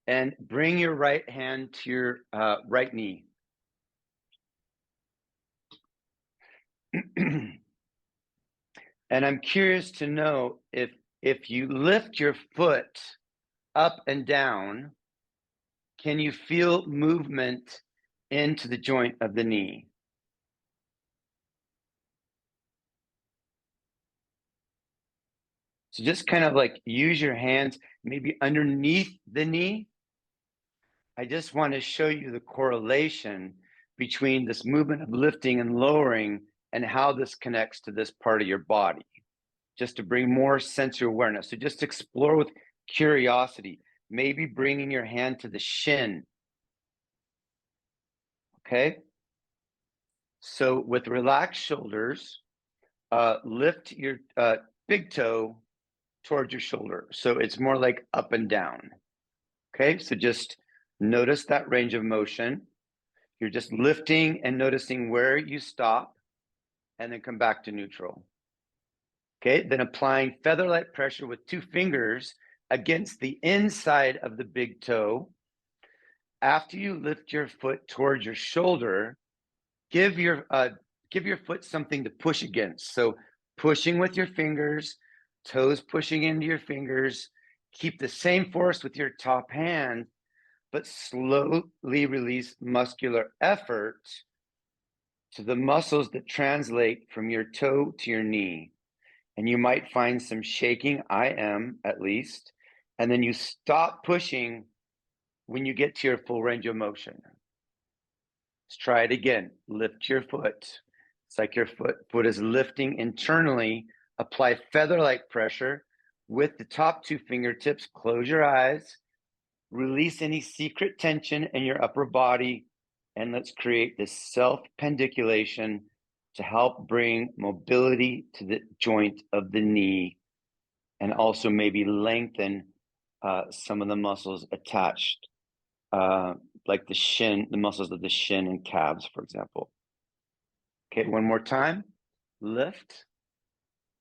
And bring your right hand to your right knee. And I'm curious to know if you lift your foot up and down, can you feel movement into the joint of the knee? So just kind of like use your hands maybe underneath the knee. I just want to show you the correlation between this movement of lifting and lowering and how this connects to this part of your body. just to bring more sensory awareness. So just explore with curiosity, maybe bringing your hand to the shin. Okay. So with relaxed shoulders, lift your big toe towards your shoulder. So it's more like up and down. Okay. So just notice that range of motion. You're just lifting and noticing where you stop and then come back to neutral. Okay. Then applying feather-like pressure with 2 fingers against the inside of the big toe. After you lift your foot towards your shoulder, give your foot something to push against. So pushing with your fingers, toes pushing into your fingers. Keep the same force with your top hand, but slowly release muscular effort to the muscles that translate from your toe to your knee. And you might find some shaking, I am at least, and then you stop pushing when you get to your full range of motion. Let's try it again. Lift your foot. It's like your foot is lifting internally. Apply feather-like pressure with the top 2 fingertips. Close your eyes. Release any secret tension in your upper body. And let's create this self-pendiculation to help bring mobility to the joint of the knee and also maybe lengthen some of the muscles attached, like the shin, the muscles of the shin and calves, for example. Okay, one more time. Lift,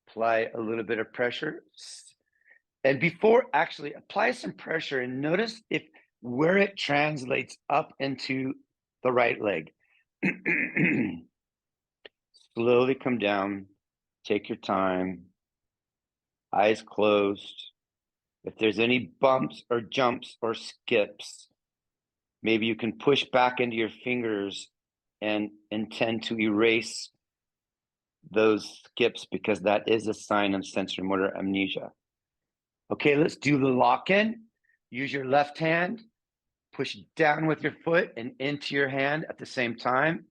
apply a little bit of pressure. And before, actually apply some pressure and notice if where it translates up into the right leg. Slowly come down, take your time, eyes closed. If there's any bumps or jumps or skips, maybe you can push back into your fingers and intend to erase those skips because that is a sign of sensory motor amnesia. Okay, let's do the lock-in. Use your left hand, push down with your foot and into your hand at the same time,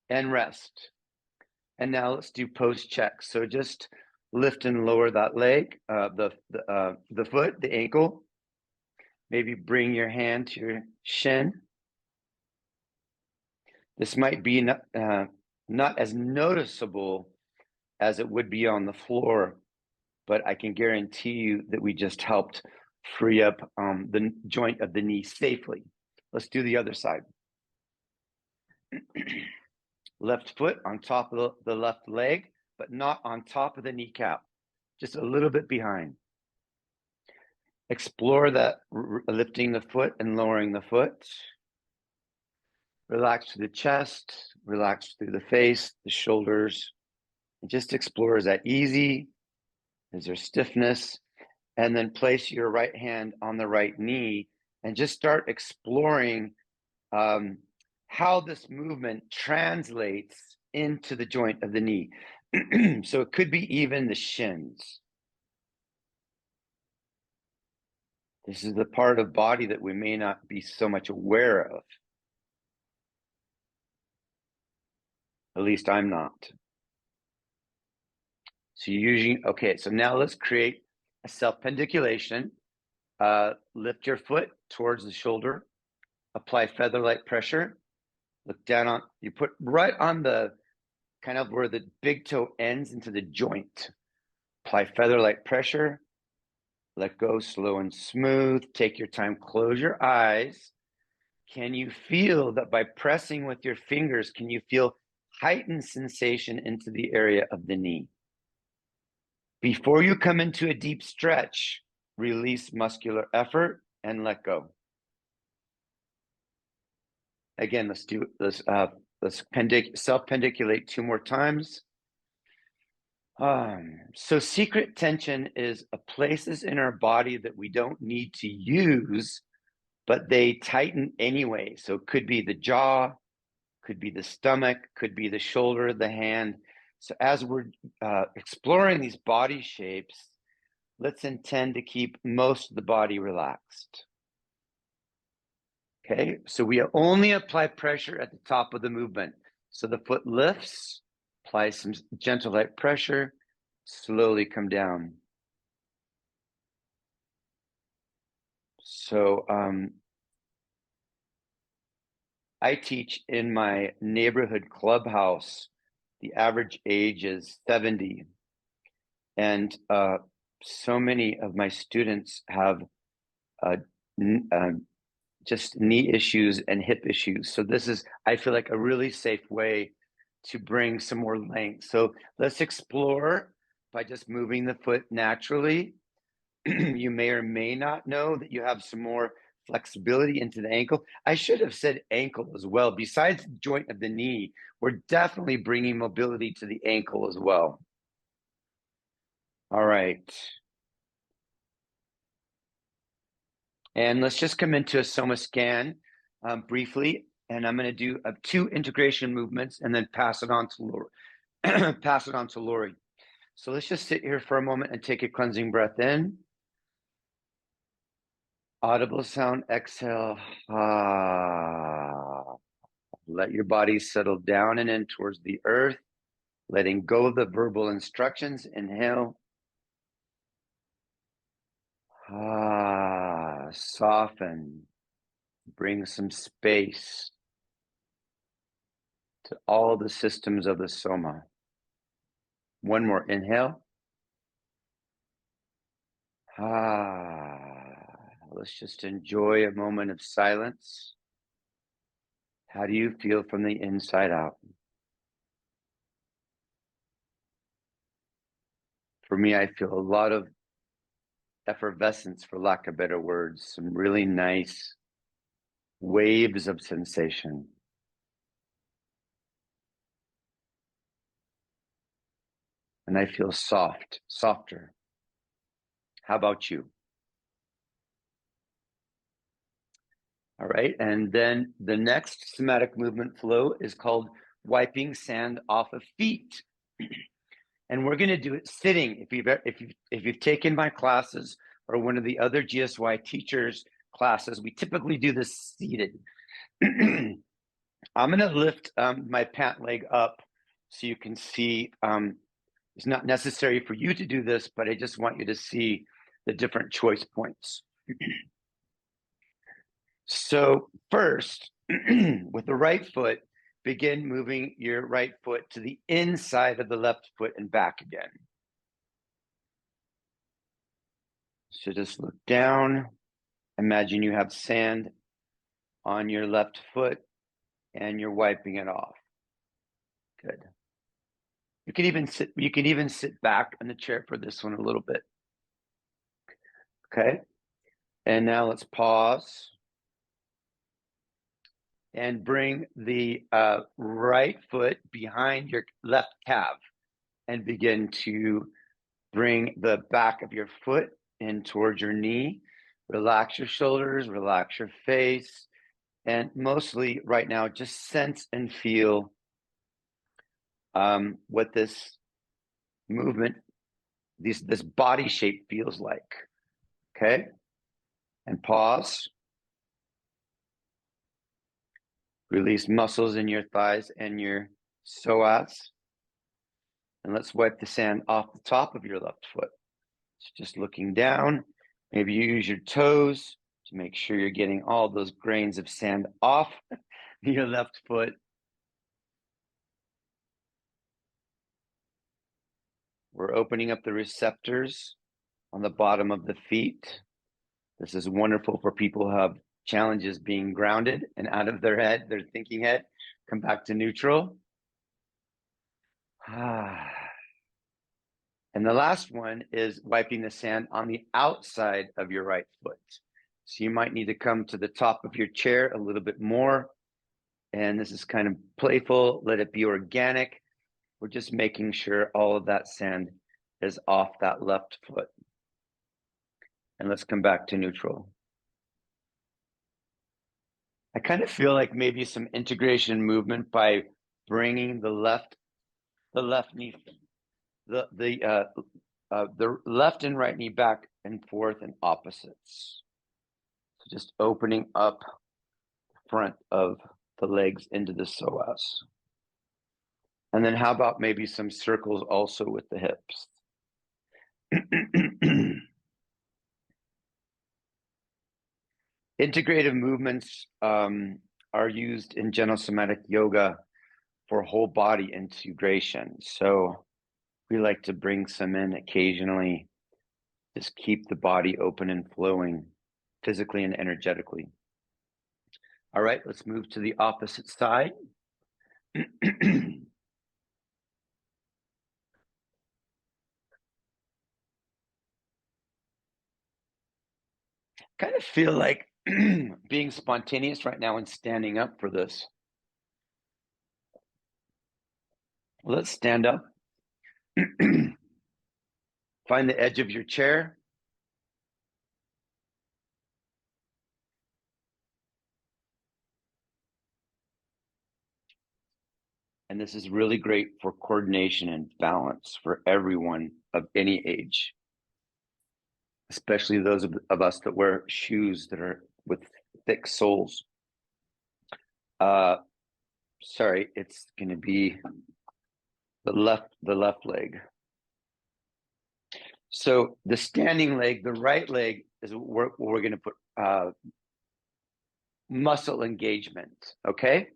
and rest. And now let's do post check. So just lift and lower that leg, the foot, the ankle. Maybe bring your hand to your shin. This might be not as noticeable as it would be on the floor, but I can guarantee you that we just helped free up the joint of the knee safely. Let's do the other side. Left foot on top of the left leg, but not on top of the kneecap, just a little bit behind. Explore that, lifting the foot and lowering the foot. Relax through the chest, relax through the face, the shoulders, and just explore, is that easy? Is there stiffness? And then place your right hand on the right knee and just start exploring how this movement translates into the joint of the knee. So it could be even the shins. This is the part of body that we may not be so much aware of. At least I'm not. So you're using, okay, so now let's create a self-pendiculation. Lift your foot towards the shoulder, apply feather-like pressure, look down on, you put right on the, kind of where the big toe ends into the joint. Apply feather-like pressure, let go slow and smooth, take your time, close your eyes. Can you feel that by pressing with your fingers, can you feel heightened sensation into the area of the knee? Before you come into a deep stretch, release muscular effort and let go. Again, let's self-pendiculate 2 more times. So secret tension is places in our body that we don't need to use, but they tighten anyway. So it could be the jaw, could be the stomach, could be the shoulder, the hand. So as we're exploring these body shapes, let's intend to keep most of the body relaxed. Okay, so we only apply pressure at the top of the movement. So the foot lifts, apply some gentle light pressure, slowly come down. So I teach in my neighborhood clubhouse. The average age is 70. And so many of my students have uh, just knee issues and hip issues. So this is, I feel like, a really safe way to bring some more length. So let's explore by just moving the foot naturally. You may or may not know that you have some more flexibility into the ankle. I should have said ankle as well. Besides the joint of the knee, we're definitely bringing mobility to the ankle as well. All right. And let's just come into a Soma scan briefly. And I'm going to do 2 integration movements and then pass it on to Lori. Pass it on to Lori. So let's just sit here for a moment and take a cleansing breath in. Audible sound, exhale. Ah. Let your body settle down and in towards the earth, letting go of the verbal instructions. Inhale. Ah, soften. Bring some space to all the systems of the soma. One more inhale. Let's just enjoy a moment of silence. How do you feel from the inside out? For me, I feel a lot of effervescence, for lack of better words, some really nice waves of sensation. And I feel softer. How about you? All right, and then the next somatic movement flow is called wiping sand off of feet. And we're going to do it sitting. If you've taken my classes or one of the other GSY teachers' classes, we typically do this seated. I'm going to lift my pant leg up so you can see. It's not necessary for you to do this, but I just want you to see the different choice points. So first, with the right foot, begin moving your right foot to the inside of the left foot and back again. So just look down. Imagine you have sand on your left foot and you're wiping it off. Good. You can even sit back in the chair for this one a little bit. Okay. And now let's pause and bring the right foot behind your left calf and begin to bring the back of your foot in towards your knee. Relax your shoulders, relax your face, and mostly right now, just sense and feel what this movement, this body shape feels like. Okay, and pause. Release muscles in your thighs and your psoas. And let's wipe the sand off the top of your left foot. So just looking down, maybe you use your toes to make sure you're getting all those grains of sand off your left foot. We're opening up the receptors on the bottom of the feet. This is wonderful for people who have challenges being grounded and out of their head, their thinking head. Come back to neutral. And the last one is wiping the sand on the outside of your right foot. So you might need to come to the top of your chair a little bit more. And this is kind of playful. Let it be organic. We're just making sure all of that sand is off that left foot. And let's come back to neutral. I kind of feel like maybe some integration movement by bringing the left knee, the left and right knee back and forth in opposites. So just opening up the front of the legs into the psoas. And then how about maybe some circles also with the hips? Integrative movements are used in Gentle Somatic Yoga for whole body integration. So we like to bring some in occasionally, just keep the body open and flowing physically and energetically. All right, let's move to the opposite side. Kind of feel like being spontaneous right now and standing up for this. Let's stand up. Find the edge of your chair. And this is really great for coordination and balance for everyone of any age, especially those of us that wear shoes that are with thick soles. Sorry, it's going to be the left leg. So the standing leg, the right leg is where we're going to put muscle engagement. Okay.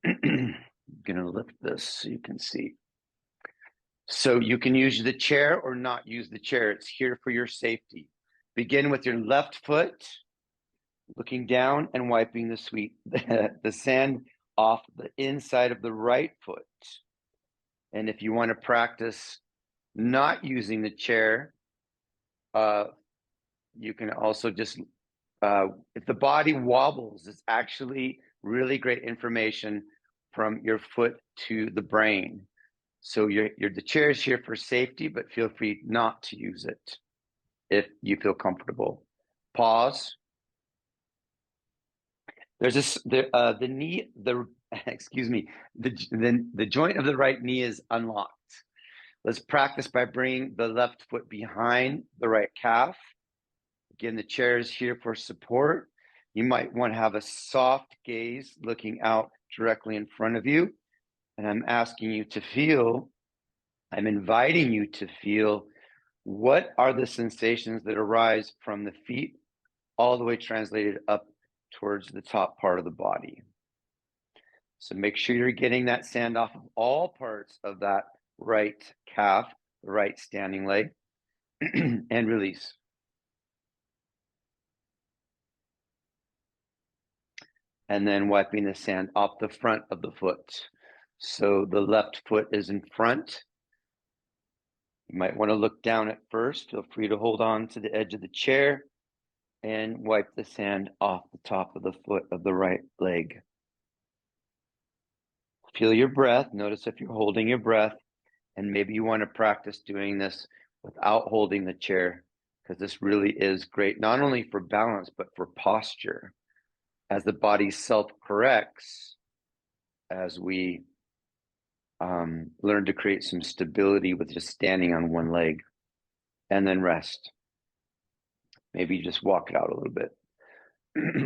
I'm going to lift this so you can see. So you can use the chair or not use the chair. It's here for your safety. Begin with your left foot, looking down and wiping the sand off the inside of the right foot. And if you want to practice not using the chair, you can also just, if the body wobbles, it's actually really great information from your foot to the brain. So the chair is here for safety, but feel free not to use it if you feel comfortable. Pause. There's the knee, excuse me, the joint of the right knee is unlocked. Let's practice by bringing the left foot behind the right calf. Again, the chair is here for support. You might want to have a soft gaze looking out directly in front of you. And I'm asking you to feel, I'm inviting you to feel, what are the sensations that arise from the feet all the way translated up towards the top part of the body. So make sure you're getting that sand off of all parts of that right calf, the right standing leg, and release. And then wiping the sand off the front of the foot. So the left foot is in front. You might want to look down at first. Feel free to hold on to the edge of the chair and wipe the sand off the top of the foot of the right leg. Feel your breath. Notice if you're holding your breath, and maybe you want to practice doing this without holding the chair, because this really is great, not only for balance, but for posture. As the body self-corrects, as we learn to create some stability with just standing on one leg, and then rest. Maybe you just walk it out a little bit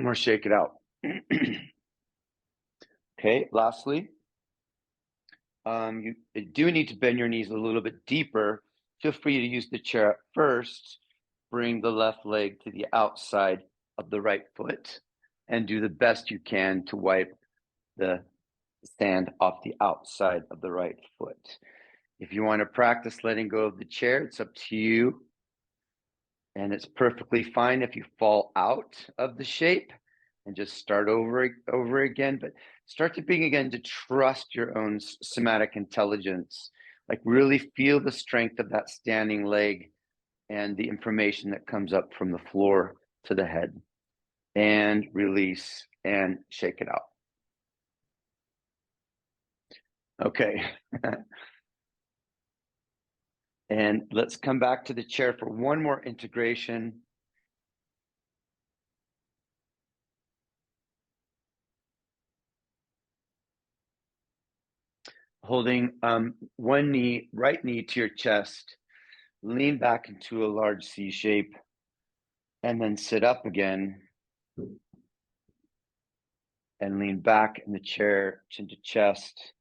or shake it out. Okay, lastly, you do need to bend your knees a little bit deeper. Feel free to use the chair at first. Bring the left leg to the outside of the right foot and do the best you can to wipe the sand off the outside of the right foot. If you want to practice letting go of the chair, it's up to you. And it's perfectly fine if you fall out of the shape and just start over again. But start to begin to trust your own somatic intelligence. Like really feel the strength of that standing leg and the information that comes up from the floor to the head. And release and shake it out. Okay. And let's come back to the chair for one more integration. Holding one knee, right knee to your chest, lean back into a large C shape, and then sit up again and lean back in the chair, chin to chest.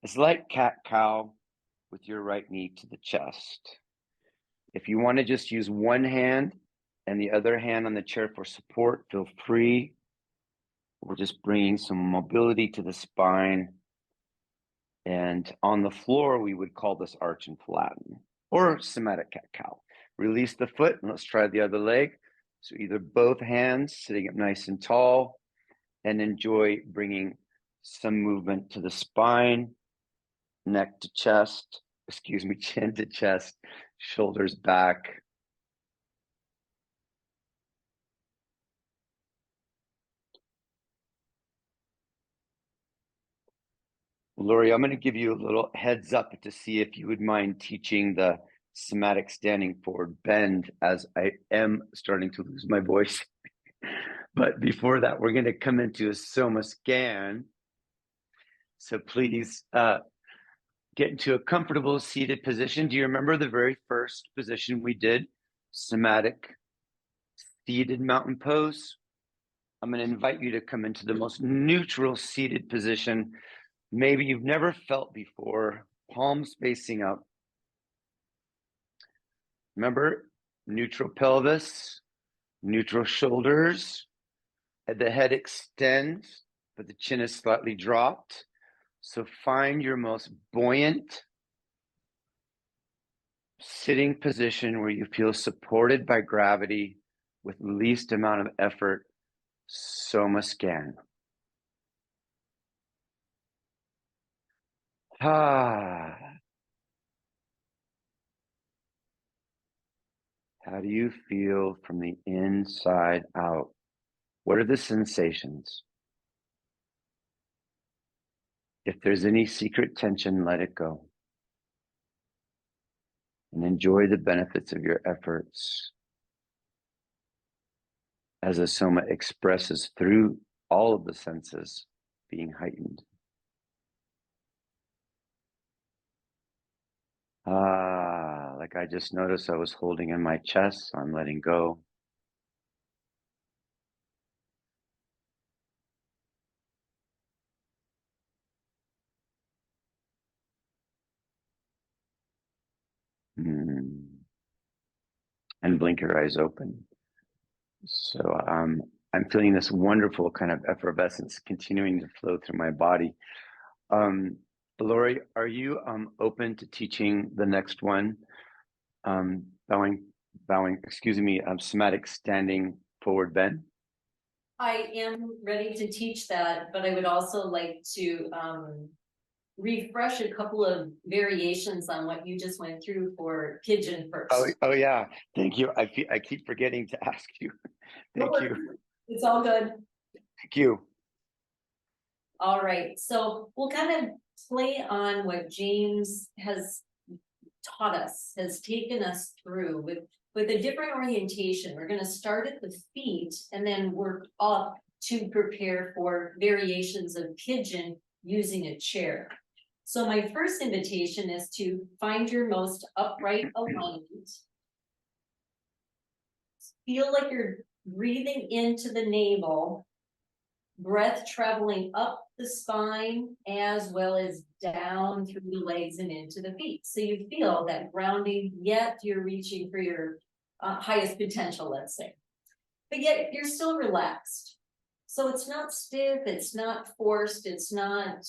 It's like cat-cow with your right knee to the chest. If you want to just use one hand and the other hand on the chair for support, feel free. We're just bringing some mobility to the spine. And on the floor, we would call this arch and flatten, or somatic cat-cow. Release the foot, and let's try the other leg. So either both hands sitting up nice and tall, and enjoy bringing some movement to the spine, neck to chest, chin to chest, shoulders back. Lori, I'm going to give you a little heads up to see if you would mind teaching the somatic standing forward bend, as I am starting to lose my voice. But before that, we're going to come into a soma scan. So please get into a comfortable seated position. Do you remember the very first position we did? Somatic seated mountain pose. I'm going to invite you to come into the most neutral seated position maybe you've never felt before, palms facing up. Remember, neutral pelvis, neutral shoulders, the head extends, but the chin is slightly dropped. So find your most buoyant sitting position where you feel supported by gravity with least amount of effort. Soma scan. Ah. How do you feel from the inside out? What are the sensations? If there's any secret tension, let it go. And enjoy the benefits of your efforts as a soma expresses through all of the senses being heightened. Like I just noticed I was holding in my chest, so I'm letting go. And blink your eyes open. So I'm feeling this wonderful kind of effervescence continuing to flow through my body. Lori, are you open to teaching the next one? Somatic standing forward bend. I am ready to teach that, but I would also like to refresh a couple of variations on what you just went through for pigeon first. Oh yeah, thank you. I keep forgetting to ask you. Thank you. It's all good. Thank you. All right, so we'll kind of play on what James has taught us, has taken us through with a different orientation. We're going to start at the feet and then work up to prepare for variations of pigeon using a chair. So my first invitation is to find your most upright alignment. Feel like you're breathing into the navel, breath traveling up the spine as well as down through the legs and into the feet. So you feel that grounding, yet you're reaching for your highest potential, let's say. But yet you're still relaxed. So it's not stiff, it's not forced, it's not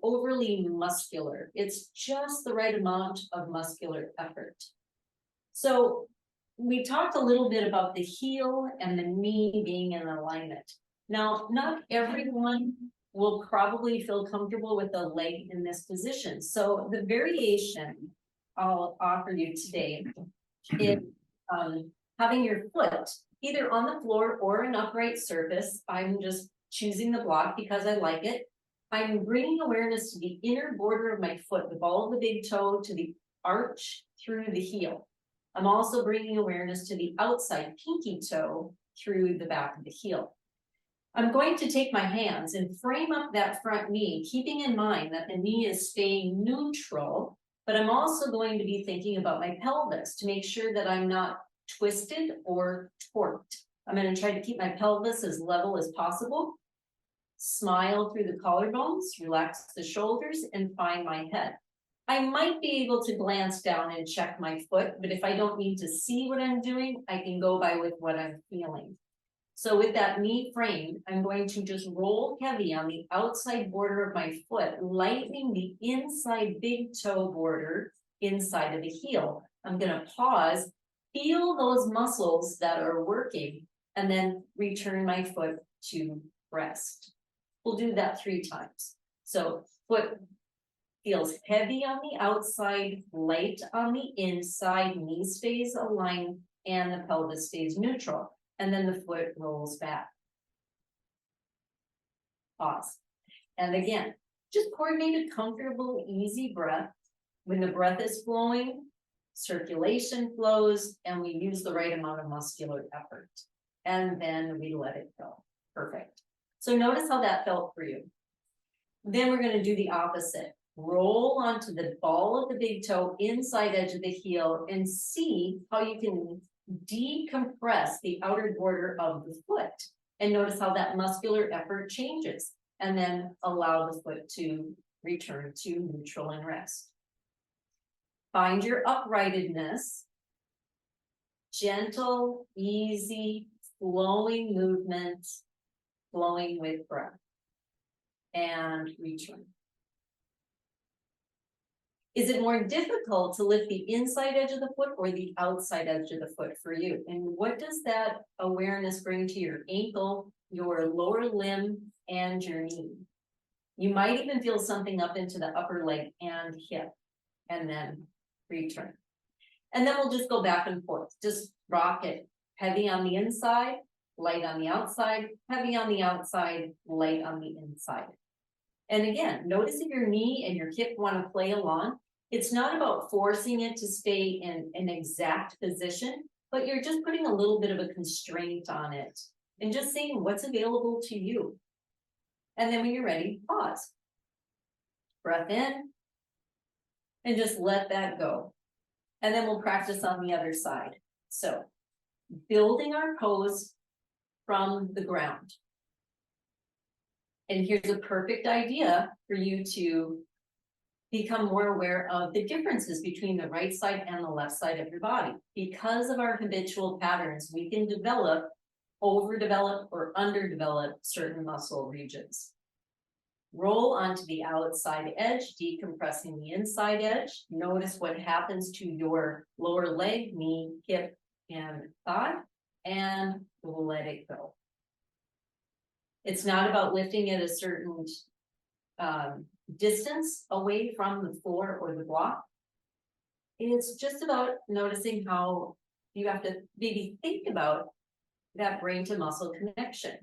overly muscular. It's just the right amount of muscular effort. So we talked a little bit about the heel and the knee being in alignment. Now, not everyone will probably feel comfortable with the leg in this position. So the variation I'll offer you today is having your foot either on the floor or an upright surface. I'm just choosing the block because I like it. I'm bringing awareness to the inner border of my foot, the ball of the big toe to the arch through the heel. I'm also bringing awareness to the outside pinky toe through the back of the heel. I'm going to take my hands and frame up that front knee, keeping in mind that the knee is staying neutral, but I'm also going to be thinking about my pelvis to make sure that I'm not twisted or torqued. I'm going to try to keep my pelvis as level as possible. Smile through the collarbones, relax the shoulders, and find my head. I might be able to glance down and check my foot, but if I don't need to see what I'm doing, I can go by with what I'm feeling. So with that knee frame, I'm going to just roll heavy on the outside border of my foot, lightening the inside big toe border inside of the heel. I'm going to pause, feel those muscles that are working, and then return my foot to rest. We'll do that 3 times. So foot feels heavy on the outside, light on the inside, knee stays aligned, and the pelvis stays neutral. And then the foot rolls back. Pause. And again, just coordinate a comfortable, easy breath. When the breath is flowing, circulation flows, and we use the right amount of muscular effort. And then we let it go. Perfect. So notice how that felt for you. Then we're going to do the opposite. Roll onto the ball of the big toe, inside edge of the heel, and see how you can decompress the outer border of the foot. And notice how that muscular effort changes. And then allow the foot to return to neutral and rest. Find your uprightedness. Gentle, easy, flowing movement, flowing with breath. And return. Is it more difficult to lift the inside edge of the foot or the outside edge of the foot for you? And what does that awareness bring to your ankle, your lower limb, and your knee? You might even feel something up into the upper leg and hip, and then return. And then we'll just go back and forth. Just rock it. Heavy on the inside, light on the outside, heavy on the outside, light on the inside. And again, notice if your knee and your hip want to play along. It's not about forcing it to stay in an exact position, but you're just putting a little bit of a constraint on it and just seeing what's available to you. And then when you're ready, pause. Breath in, and just let that go. And then we'll practice on the other side. So, building our pose from the ground. And here's a perfect idea for you to become more aware of the differences between the right side and the left side of your body. Because of our habitual patterns, we can develop, overdevelop, or underdevelop certain muscle regions. Roll onto the outside edge, decompressing the inside edge. Notice what happens to your lower leg, knee, hip, and thigh, and let it go. It's not about lifting at a certain distance away from the floor or the block. It's just about noticing how you have to maybe think about that brain to muscle connection.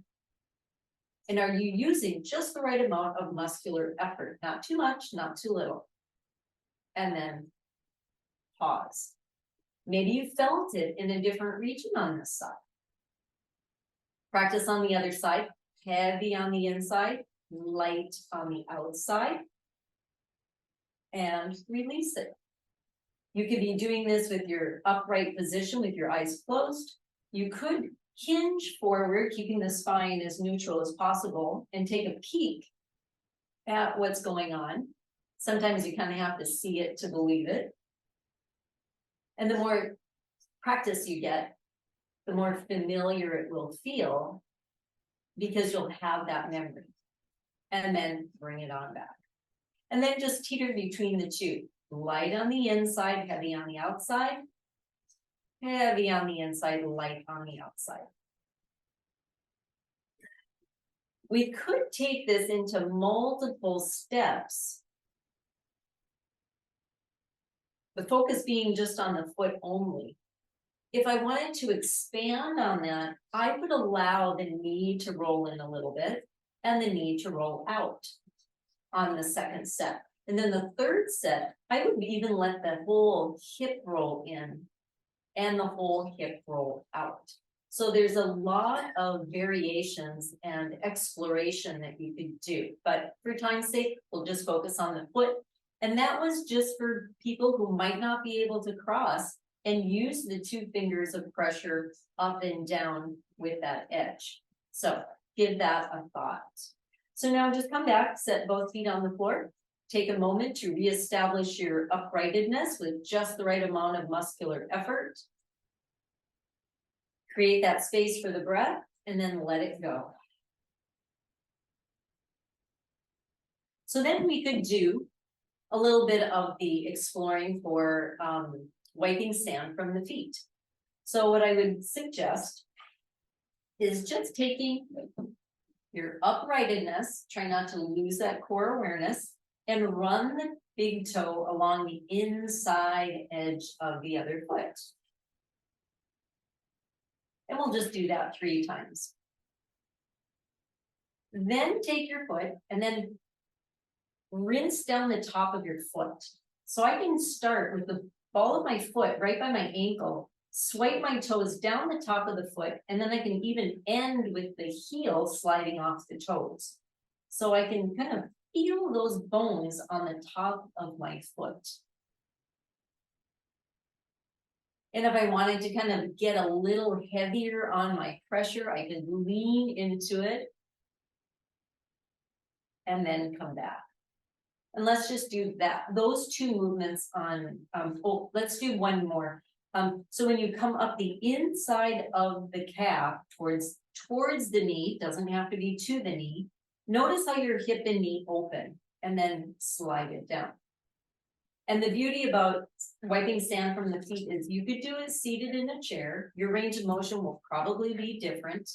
And are you using just the right amount of muscular effort? Not too much, not too little. And then pause. Maybe you felt it in a different region on this side. Practice on the other side. Heavy on the inside, light on the outside, and release it. You could be doing this with your upright position with your eyes closed. You could hinge forward, keeping the spine as neutral as possible, and take a peek at what's going on. Sometimes you kind of have to see it to believe it. And the more practice you get, the more familiar it will feel, because you'll have that memory. And then bring it on back. And then just teeter between the two. Light on the inside, heavy on the outside. Heavy on the inside, light on the outside. We could take this into multiple steps. The focus being just on the foot only. If I wanted to expand on that, I would allow the knee to roll in a little bit and the knee to roll out on the second set. And then the third set, I would even let the whole hip roll in and the whole hip roll out. So there's a lot of variations and exploration that you could do. But for time's sake, we'll just focus on the foot. And that was just for people who might not be able to cross and use the 2 fingers of pressure up and down with that edge. So give that a thought. So now just come back, set both feet on the floor, take a moment to reestablish your uprightedness with just the right amount of muscular effort. Create that space for the breath and then let it go. So then we could do a little bit of the exploring for wiping sand from the feet. So what I would suggest is just taking your uprightedness, try not to lose that core awareness, and run the big toe along the inside edge of the other foot. And we'll just do that 3 times. Then take your foot and then rinse down the top of your foot. So I can start with the ball of my foot right by my ankle, swipe my toes down the top of the foot, and then I can even end with the heel sliding off the toes. So I can kind of feel those bones on the top of my foot. And if I wanted to kind of get a little heavier on my pressure, I could lean into it and then come back. And let's just do that. Those 2 movements on, let's do one more. So when you come up the inside of the calf towards the knee, doesn't have to be to the knee, notice how your hip and knee open and then slide it down. And the beauty about wiping sand from the feet is you could do it seated in a chair. Your range of motion will probably be different,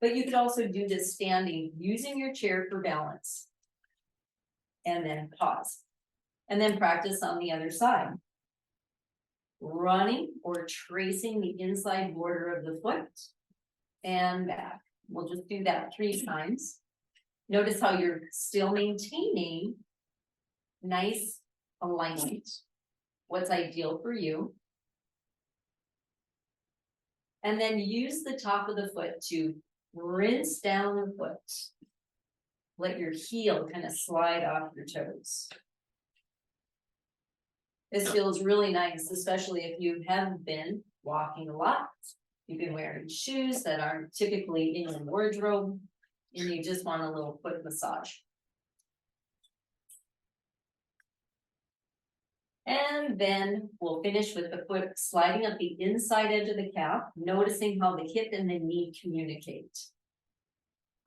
but you could also do this standing using your chair for balance. And then pause. And then practice on the other side. Running or tracing the inside border of the foot and back. We'll just do that 3 times. Notice how you're still maintaining nice alignment. What's ideal for you. And then use the top of the foot to rinse down the foot. Let your heel kind of slide off your toes. This feels really nice, especially if you haven't been walking a lot. You've been wearing shoes that aren't typically in your wardrobe, and you just want a little foot massage. And then we'll finish with the foot sliding up the inside edge of the calf, noticing how the hip and the knee communicate.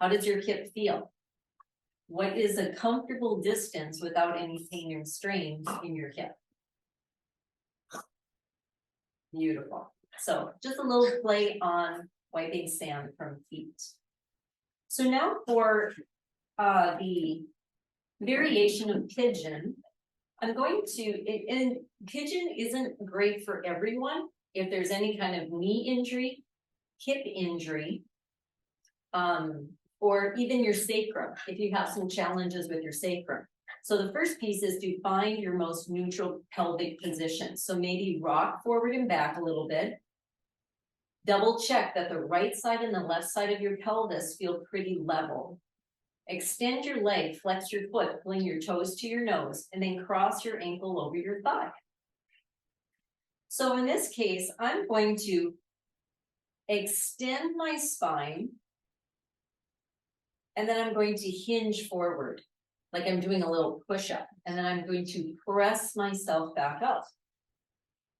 How does your hip feel? What is a comfortable distance without any pain or strain in your hip? Beautiful. So just a little play on wiping sand from feet. So now for the variation of pigeon, I'm going to, and pigeon isn't great for everyone. If there's any kind of knee injury, hip injury, or even your sacrum, if you have some challenges with your sacrum. So the first piece is to find your most neutral pelvic position. So maybe rock forward and back a little bit. Double check that the right side and the left side of your pelvis feel pretty level. Extend your leg, flex your foot, pulling your toes to your nose, and then cross your ankle over your thigh. So in this case, I'm going to extend my spine, and then I'm going to hinge forward, like I'm doing a little push-up, and then I'm going to press myself back up.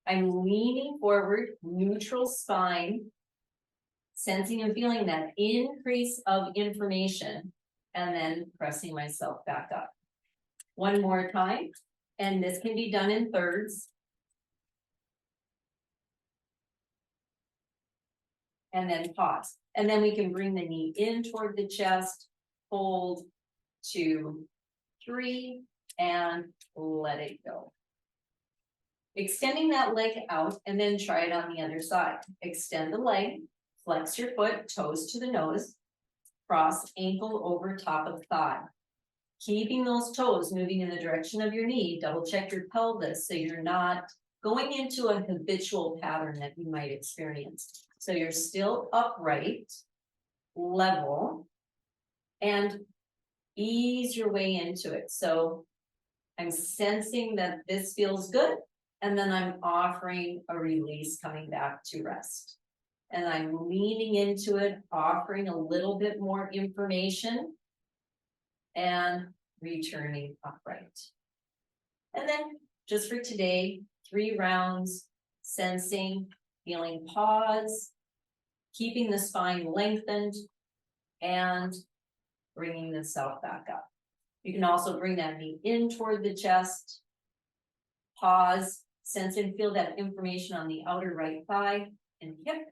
I'm leaning forward, neutral spine, sensing and feeling that increase of information, and then pressing myself back up. One more time, and this can be done in thirds. And then pause. And then we can bring the knee in toward the chest, hold, 2, 3, and let it go. Extending that leg out, and then try it on the other side. Extend the leg, flex your foot, toes to the nose, cross ankle over top of thigh. Keeping those toes moving in the direction of your knee, double check your pelvis so you're not going into a habitual pattern that you might experience. So you're still upright, level, and ease your way into it. So I'm sensing that this feels good, and then I'm offering a release coming back to rest. And I'm leaning into it, offering a little bit more information, and returning upright. And then just for today, 3 rounds, sensing, feeling pause, keeping the spine lengthened, and bringing the self back up. You can also bring that knee in toward the chest, pause, sense and feel that information on the outer right thigh and hip,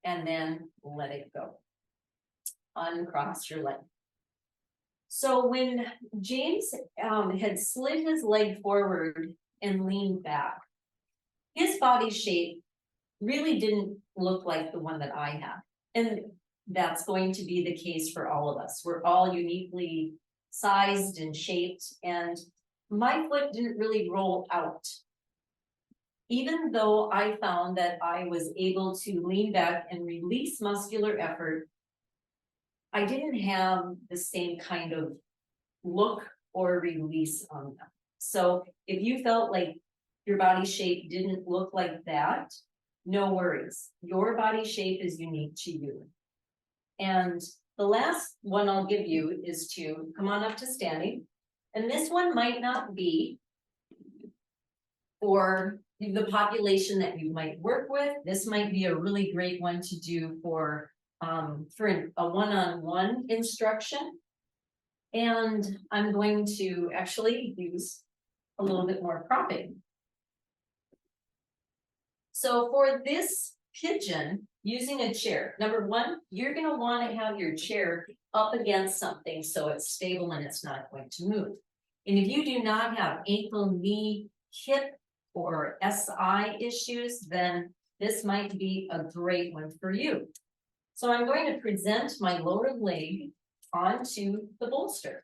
and then let it go. Uncross your leg. So when James had slid his leg forward and leaned back, his body shape really didn't look like the one that I have. And that's going to be the case for all of us. We're all uniquely sized and shaped, and my foot didn't really roll out. Even though I found that I was able to lean back and release muscular effort, I didn't have the same kind of look or release on them. So if you felt like your body shape didn't look like that, no worries. Your body shape is unique to you. And the last one I'll give you is to come on up to standing. And this one might not be for the population that you might work with. This might be a really great one to do for a one-on-one instruction. And I'm going to actually use a little bit more propping. So for this pigeon, using a chair, number one, you're going to want to have your chair up against something so it's stable and it's not going to move. And if you do not have ankle, knee, hip, or SI issues, then this might be a great one for you. So I'm going to present my lower leg onto the bolster.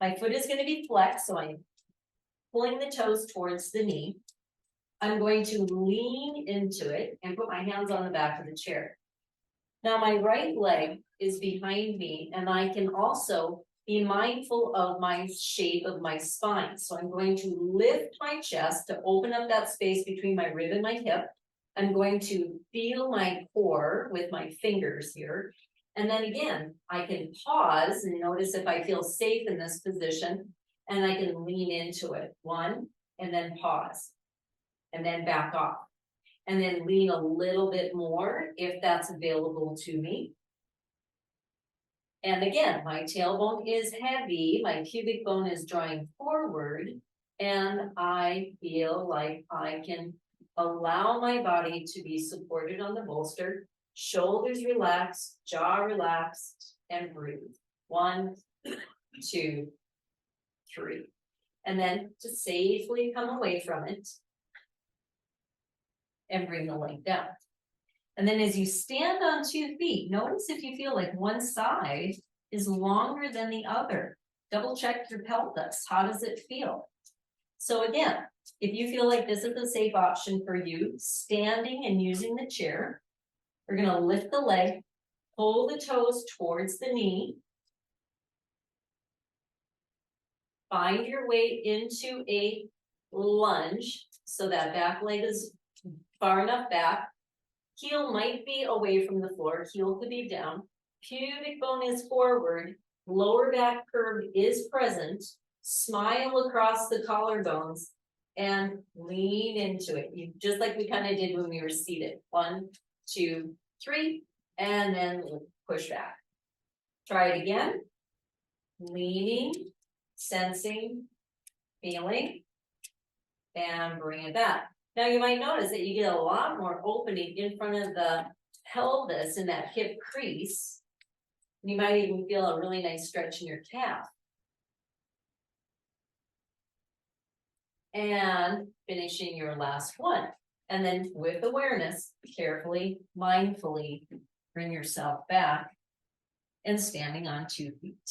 My foot is going to be flexed, so I'm pulling the toes towards the knee. I'm going to lean into it and put my hands on the back of the chair. Now my right leg is behind me, and I can also be mindful of my shape of my spine. So I'm going to lift my chest to open up that space between my rib and my hip. I'm going to feel my core with my fingers here. And then again, I can pause and notice if I feel safe in this position, and I can lean into it. 1, and then pause, and then back off, and then lean a little bit more if that's available to me. And again, my tailbone is heavy, my pubic bone is drawing forward, and I feel like I can allow my body to be supported on the bolster, shoulders relaxed, jaw relaxed, and breathe. 1, 2, 3. And then to safely come away from it and bring the leg down. And then as you stand on 2 feet, notice if you feel like one side is longer than the other. Double check your pelvis. How does it feel? So again, if you feel like this is a safe option for you, standing and using the chair, we're going to lift the leg, pull the toes towards the knee, find your way into a lunge so that back leg is far enough back. Heel might be away from the floor, heel could be down. Pubic bone is forward, lower back curve is present. Smile across the collarbones and lean into it. Just like we kind of did when we were seated. 1, 2, 3, and then push back. Try it again. Leaning, sensing, feeling, and bring it back. Now you might notice that you get a lot more opening in front of the pelvis in that hip crease. You might even feel a really nice stretch in your calf. And finishing your last one. And then with awareness, carefully, mindfully, bring yourself back and standing on 2 feet.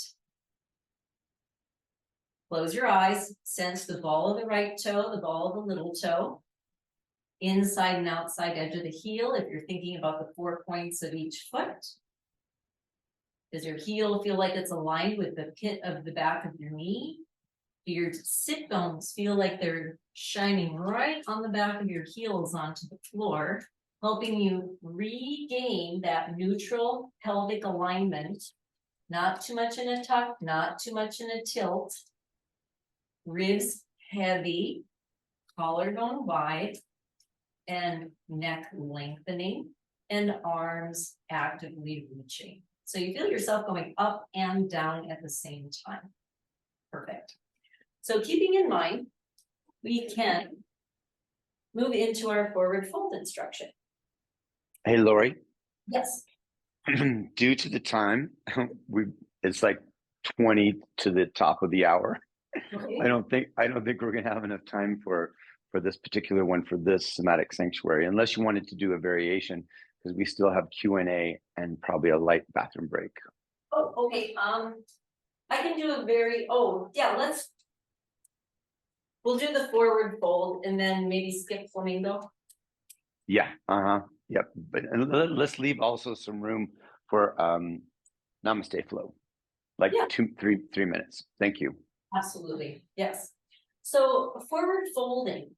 Close your eyes, sense the ball of the right toe, the ball of the little toe, inside and outside edge of the heel if you're thinking about the 4 points of each foot. Does your heel feel like it's aligned with the pit of the back of your knee? Do your sit bones feel like they're shining right on the back of your heels onto the floor, helping you regain that neutral pelvic alignment Not too much in a tuck, not too much in a tilt. Ribs heavy, collarbone wide, and neck lengthening, and arms actively reaching. So you feel yourself going up and down at the same time. Perfect. So keeping in mind, we can move into our forward fold instruction. Hey, Lori, Yes. due to the time, it's like 20 to the top of the hour. Okay. I don't think we're gonna have enough time for this particular one for this Somatic Sanctuary, unless you wanted to do a variation, because we still have Q&A and probably a light bathroom break. Oh, okay. I can do a we'll do the forward fold and then maybe skip flamingo. Yeah, yep. But let's leave also some room for Namaste flow, like 3 minutes. Thank you. Absolutely, yes. So forward folding.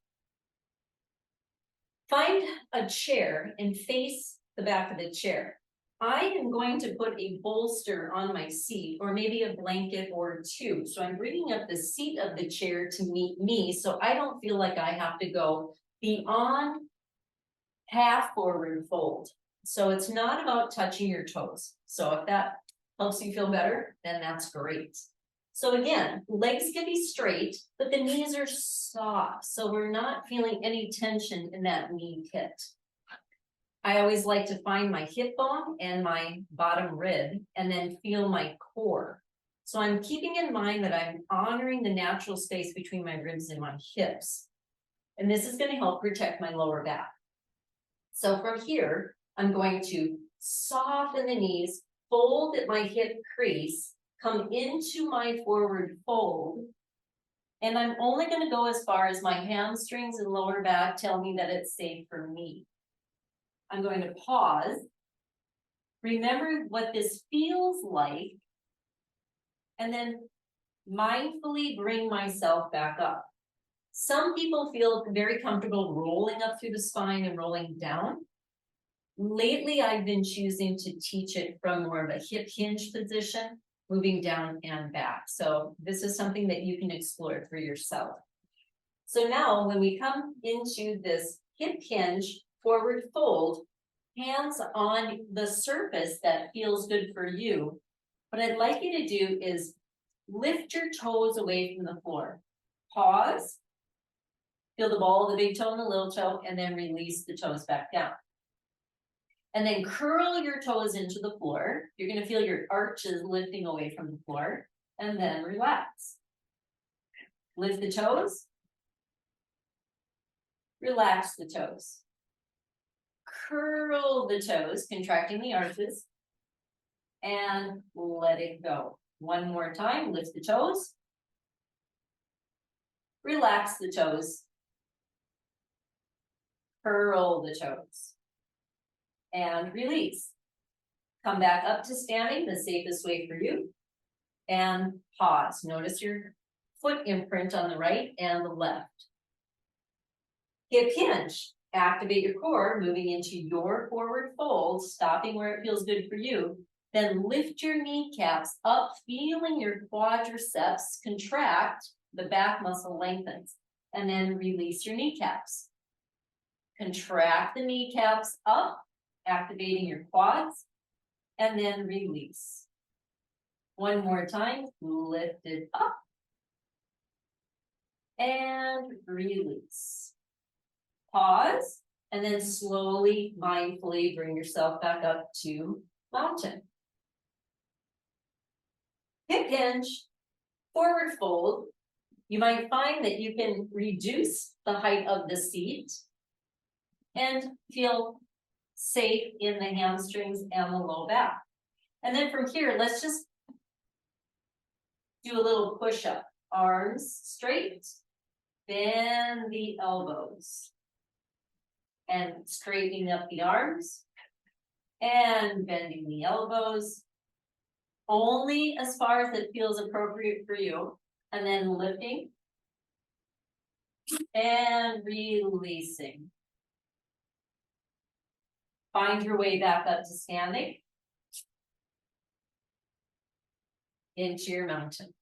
Find a chair and face the back of the chair. I am going to put a bolster on my seat, or maybe a blanket or two. So I'm bringing up the seat of the chair to meet me, so I don't feel like I have to go beyond half forward fold. So it's not about touching your toes. So if that helps you feel better, then that's great. So again, legs can be straight, but the knees are soft. So we're not feeling any tension in that knee pit. I always like to find my hip bone and my bottom rib and then feel my core. So I'm keeping in mind that I'm honoring the natural space between my ribs and my hips. And this is going to help protect my lower back. So from here, I'm going to soften the knees, fold at my hip crease, come into my forward fold, and I'm only going to go as far as my hamstrings and lower back tell me that it's safe for me. I'm going to pause, remember what this feels like, and then mindfully bring myself back up. Some people feel very comfortable rolling up through the spine and rolling down. Lately, I've been choosing to teach it from more of a hip hinge position, moving down and back. So this is something that you can explore for yourself. So now when we come into this hip hinge forward fold, hands on the surface that feels good for you, what I'd like you to do is lift your toes away from the floor. Pause, feel the ball of the big toe and the little toe, and then release the toes back down. And then curl your toes into the floor. You're going to feel your arches lifting away from the floor, and then relax. Lift the toes. Relax the toes. Curl the toes, contracting the arches, and let it go. One more time, lift the toes. Relax the toes. Curl the toes. And release. Come back up to standing, the safest way for you. And pause. Notice your foot imprint on the right and the left. Hip hinge. Activate your core, moving into your forward fold, stopping where it feels good for you. Then lift your kneecaps up, feeling your quadriceps contract, the back muscle lengthens, and then release your kneecaps. Contract the kneecaps up, activating your quads, and then release. One more time, lift it up, and release. Pause, and then slowly, mindfully bring yourself back up to mountain. Hip hinge, forward fold. You might find that you can reduce the height of the seat and feel safe in the hamstrings and the low back. And then from here, let's just do a little push-up. Arms straight, bend the elbows. And straightening up the arms and bending the elbows only as far as it feels appropriate for you, and then lifting and releasing. Find your way back up to standing. into your mountain.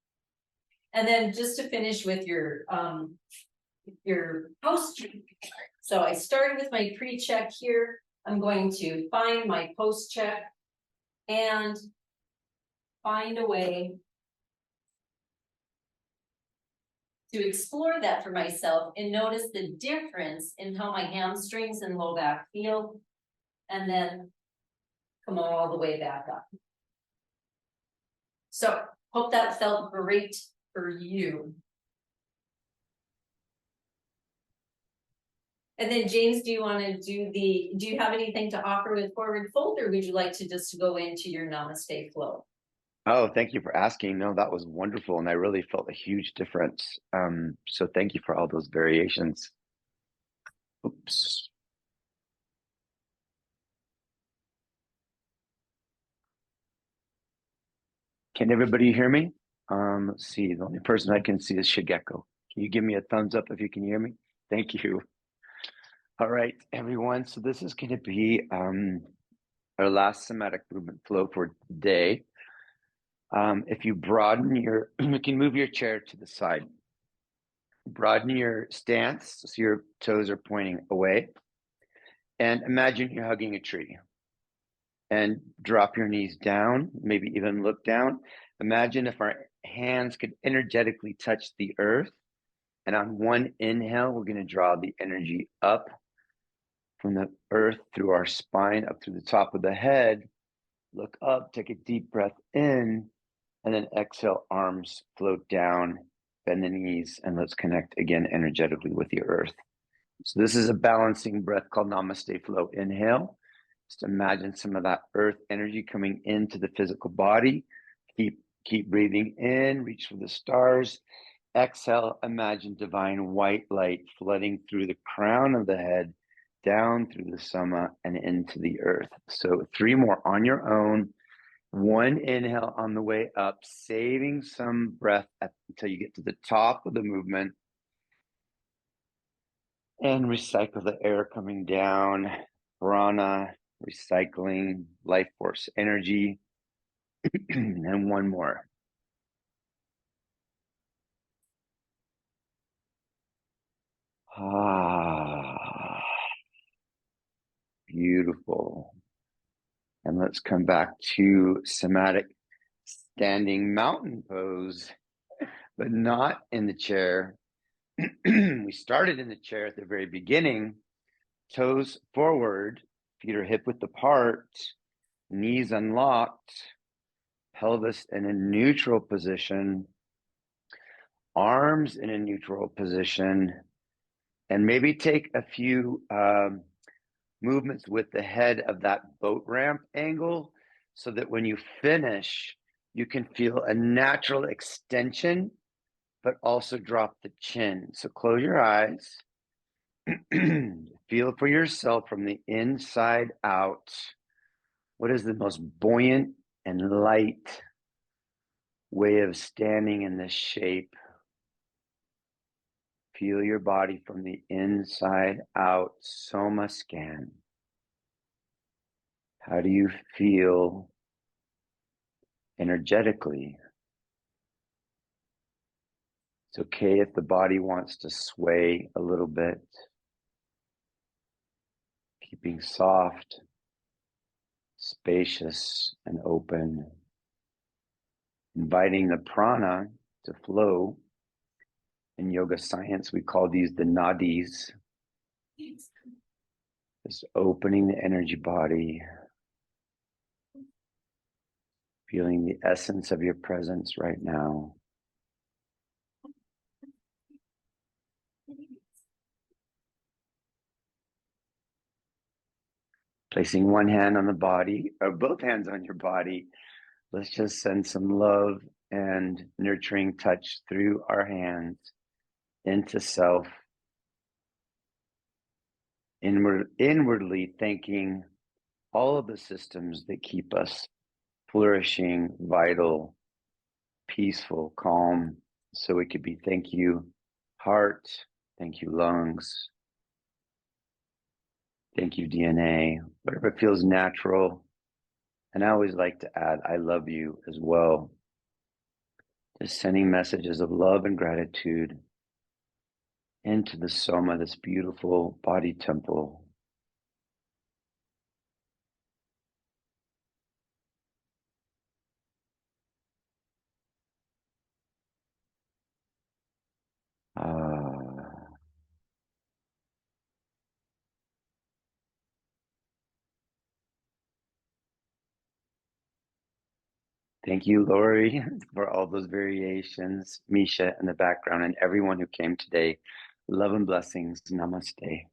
And then just to finish with your post. So I started with my pre-check here. I'm going to find my post-check and find a way to explore that for myself and notice the difference in how my hamstrings and low back feel, and then come all the way back up. So hope that felt great for you. And then James, do you have anything to offer with forward fold, or would you like to just go into your namaste flow? Oh, thank you for asking. No, that was wonderful. And I really felt a huge difference. So thank you for all those variations. Oops. Can everybody hear me? Let's see. The only person I can see is Shigeko. Can you give me a thumbs up if you can hear me? Thank you. All right, everyone. So this is going to be our last somatic movement flow for today. If you broaden you can move your chair to the side. Broaden your stance so your toes are pointing away. And imagine you're hugging a tree. And drop your knees down, maybe even look down. Imagine if our hands could energetically touch the earth. And on one inhale, we're going to draw the energy up from the earth through our spine, up through the top of the head. Look up, take a deep breath in, and then exhale, arms float down, bend the knees, and let's connect again energetically with the earth. So this is a balancing breath called Namaste Flow. Inhale. Just imagine some of that earth energy coming into the physical body. Keep breathing in, reach for the stars. Exhale, imagine divine white light flooding through the crown of the head, down through the soma and into the earth. So 3 more on your own. 1 inhale on the way up, saving some breath until you get to the top of the movement. And recycle the air coming down, prana, recycling, life force energy. And 1 more. Beautiful. And let's come back to somatic standing mountain pose, but not in the chair. We started in the chair at the very beginning, toes forward, feet are hip width apart, knees unlocked, pelvis in a neutral position, arms in a neutral position, and maybe take a few movements with the head of that boat ramp angle so that when you finish, you can feel a natural extension, but also drop the chin. So close your eyes. Feel for yourself from the inside out. What is the most buoyant and light way of standing in this shape? Feel your body from the inside out. Soma scan. How do you feel energetically? It's okay if the body wants to sway a little bit. Keeping soft, spacious, and open. Inviting the prana to flow. In yoga science, we call these the nadis. Just opening the energy body. Feeling the essence of your presence right now. Placing 1 hand on the body, or both hands on your body. Let's just send some love and nurturing touch through our hands into self. Inwardly thanking all of the systems that keep us flourishing, vital, peaceful, calm. So it could be thank you, heart, thank you, lungs, thank you, DNA, whatever feels natural. And I always like to add, I love you as well. Just sending messages of love and gratitude into the Soma, this beautiful body temple. Ah. Thank you, Lori, for all those variations, Misha in the background, and everyone who came today. Love and blessings. Namaste.